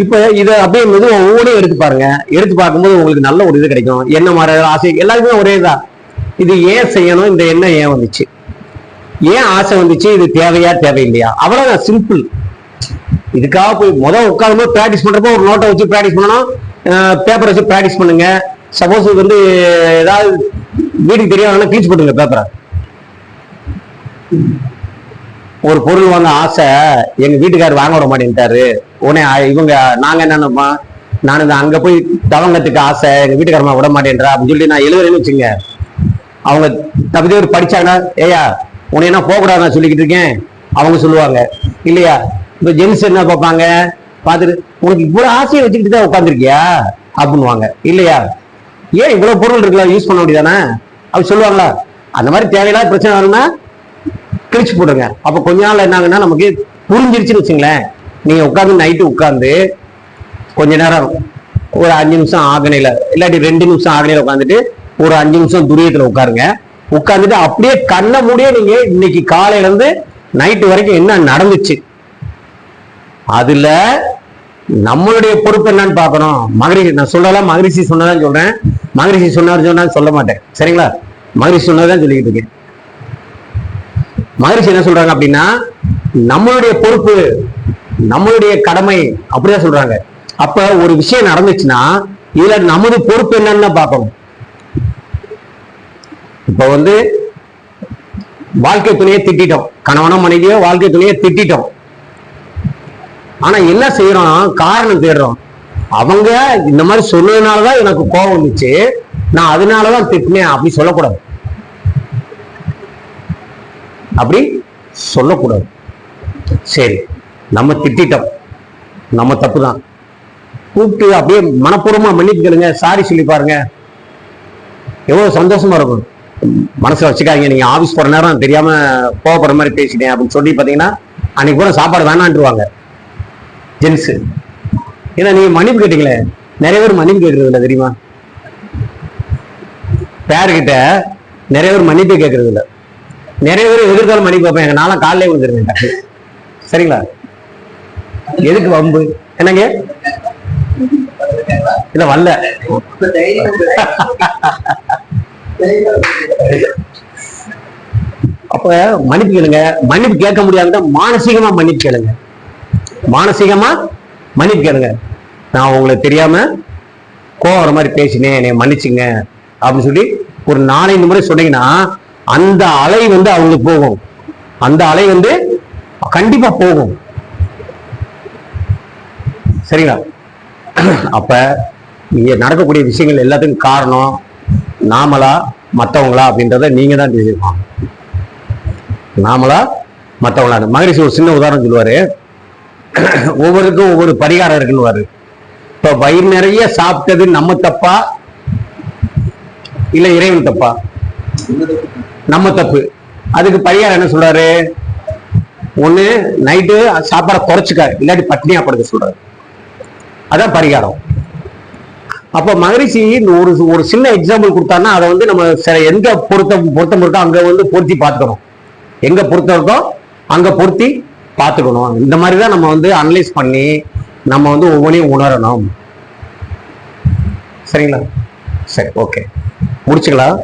A: இப்ப இதை அப்படியே மெதுவா ஒவ்வொன்றையும் எடுத்து பாருங்க. எடுத்து பார்க்கும்போது உங்களுக்கு நல்ல ஒரு இது கிடைக்கும். என்ன மாதிரி ஆசை எல்லாருக்குமே ஒரே தான். இது ஏன் செய்யணும், இந்த எண்ணம் ஏன் வந்துச்சு, ஏன் ஆசை வந்துச்சு, இது தேவையா தேவையில்லையா, அவ்வளவுதான், சிம்பிள். இதுக்காக போய் முதல் உட்காந்து பிராக்டிஸ் பண்றப்போ ஒரு நோட்டை வச்சு பிராக்டிஸ் பண்ணணும், பேப்பரை வச்சு பிராக்டிஸ் பண்ணுங்க. சப்போஸ் வந்து ஏதாவது வீட்டுக்கு தெரியாதுன்னா கிழிச்சு போட்டுங்க பேப்பரை. ஒரு பொருள் வாங்க ஆசை, எங்க வீட்டுக்காரர் வாங்க விட மாட்டேன்ட்டாரு, உடனே இவங்க நாங்க என்னப்பா, நான் இந்த அங்க போய் தவங்கத்துக்கு ஆசை, எங்க வீட்டுக்காரமா விட மாட்டேன்றா அப்படின்னு சொல்லி நான் எழுதுறேன்னு வச்சுங்க, அவங்க தப்பி ஒரு படிச்சாங்கன்னா, ஏயா உன்னை என்ன போகக்கூடாது நான் சொல்லிக்கிட்டு இருக்கேன் அவங்க சொல்லுவாங்க இல்லையா? இப்ப ஜென்ஸ் என்ன பார்ப்பாங்க, பார்த்துட்டு உனக்கு இவ்வளவு ஆசையை வச்சுக்கிட்டு தான் உட்காந்துருக்கியா அப்படின்னுவாங்க இல்லையா? ஏன் இவ்வளவு பொருள் இருக்குல்ல, யூஸ் பண்ண முடியாதானே அப்படி சொல்லுவாங்களா? அந்த மாதிரி தேவையில்லாத பிரச்சனை வரும்னா கிழிச்சு போடுங்க. அப்ப கொஞ்ச நாள் என்னாங்கன்னா நமக்கு புரிஞ்சிருச்சுன்னு வச்சுங்களேன். நீங்க உட்காந்து நைட்டு உட்காந்து கொஞ்ச நேரம் ஒரு 5 நிமிஷம் ஆகணையில இல்லாட்டி 2 நிமிஷம் ஆகணையில உட்காந்துட்டு ஒரு 5 நிமிஷம் துரியத்துல உட்காருங்க. உட்காந்துட்டு அப்படியே கண்ண மூடியே நீங்க இன்னைக்கு காலையில இருந்து நைட்டு வரைக்கும் என்ன நடந்துச்சு, அதுல நம்மளுடைய பொறுப்பு என்னன்னு பார்க்கணும். மகரிஷி நான் சொல்லலாம், மகரிஷி சொன்னதான் சொல்றேன், மகரிஷி சொன்னார் சொல்ல மாட்டேன். சரிங்களா? மகரிஷி சொன்னதான் சொல்லிக்கிட்டு இருக்கேன். மகரிஷி என்ன சொல்றாங்க அப்படின்னா, நம்மளுடைய பொறுப்பு நம்மளுடைய கடமை அப்படிதான் சொல்றாங்க. அப்ப ஒரு விஷயம் நடந்துச்சுன்னா இதுல நமது பொறுப்பு என்னன்னு பார்க்கணும். இப்ப வந்து வாழ்க்கை துணையை திட்டோம், கணவனோ மனைவியோ வாழ்க்கை துணையை திட்டோம். ஆனா என்ன செய்யறோம், காரணம் தேடுறோம். அவங்க இந்த மாதிரி சொன்னதுனாலதான் எனக்கு கோபம் வந்துச்சு, நான் அதனாலதான் திட்டினேன் அப்படி சொல்லக்கூடாது. அப்படி சொல்லக்கூடாது. சரி, நம்ம திட்டோம், நம்ம தப்பு தான், கூப்பிட்டு அப்படியே மனப்பூர்வமா மன்னிப்பு கேளுங்க, சாரி சொல்லி பாருங்க, எவ்வளவு சந்தோஷமா இருக்கும். மனசுல வச்சுக்காதீங்க, நீங்க ஆபீஸ் போற நேரம் தெரியாம கோவப்படுற மாதிரி பேசிட்டேன் அப்படின்னு சொல்லி பாத்தீங்கன்னா அன்னைக்கு கூட சாப்பாடு வேணான்ட்டுருவாங்க ஜென்ஸ். ஏன்னா நீங்க மன்னிப்பு கேட்டீங்களே. நிறைய பேர் மன்னிப்பு கேட்கறது இல்லை தெரியுமா? பேர்கிட்ட நிறைய பேர் மன்னிப்பு கேட்கறது இல்லை. நிறைய பேர் எதிர்காலம் மன்னிப்பு வைப்பேன், எங்க நாளை காலையிலே விழுந்துருவேன். சரிங்களா? எதுக்கு வம்பு? என்னங்க இல்ல வரல. அப்ப மன்னிப்பு கேளுங்க. மன்னிப்பு கேட்க முடியாதுன்னா மானசீகமா மன்னிப்பு கேளுங்க. மானசீகமா மன்னிப்பு கேளுங்க. நான் உங்களுக்கு தெரியாம கோவம் வர மாதிரி பேசினேன், என்னை மன்னிச்சுங்க அப்படின்னு சொல்லி ஒரு 4-5 முறை சொன்னீங்கன்னா அந்த அலை வந்து அவங்களுக்கு போகும். அந்த அலை வந்து கண்டிப்பா போகும். சரிங்களா? அப்ப இங்க நடக்கக்கூடிய விஷயங்கள் எல்லாத்துக்கும் காரணம் நாமளா மற்றவங்களா அப்படின்றத நீங்க தான் தெரிஞ்சுக்கணும். நாமளா மற்றவங்களா? மகரிஷி ஒரு சின்ன உதாரணம் சொல்லுவாரு. ஒவ்வொருக்கும் ஒவ்வொரு பரிகாரம் இருக்குன்னு. இப்ப வயிறு நிறைய சாப்பிட்டது நம்ம தப்பா இல்ல இறைவன் தப்பா? நம்ம தப்பு. அதுக்கு பரிகாரம் என்ன சொல்றாரு? ஒண்ணு நைட்டு சாப்பாடை குறைச்சுக்க, இல்லாட்டி பட்டினியா படுக்க சொல்றாரு. அதான் பரிகாரம். அப்ப மகரிஷி ஒரு ஒரு சின்ன எக்ஸாம்பிள் கொடுத்தாருன்னா அதை வந்து நம்ம எங்க பொருத்தம் இருக்கோ அங்க வந்து பொருத்தி பார்த்துக்கணும். எங்க பொருத்தம் இருக்கோ அங்க பொருத்தி பார்த்துக்கணும். இந்த மாதிரிதான் நம்ம வந்து அனலைஸ் பண்ணி நம்ம வந்து ஒவ்வொன்றையும் உணரணும். சரிங்களா? சரி, ஓகே, முடிச்சுக்கலாம்.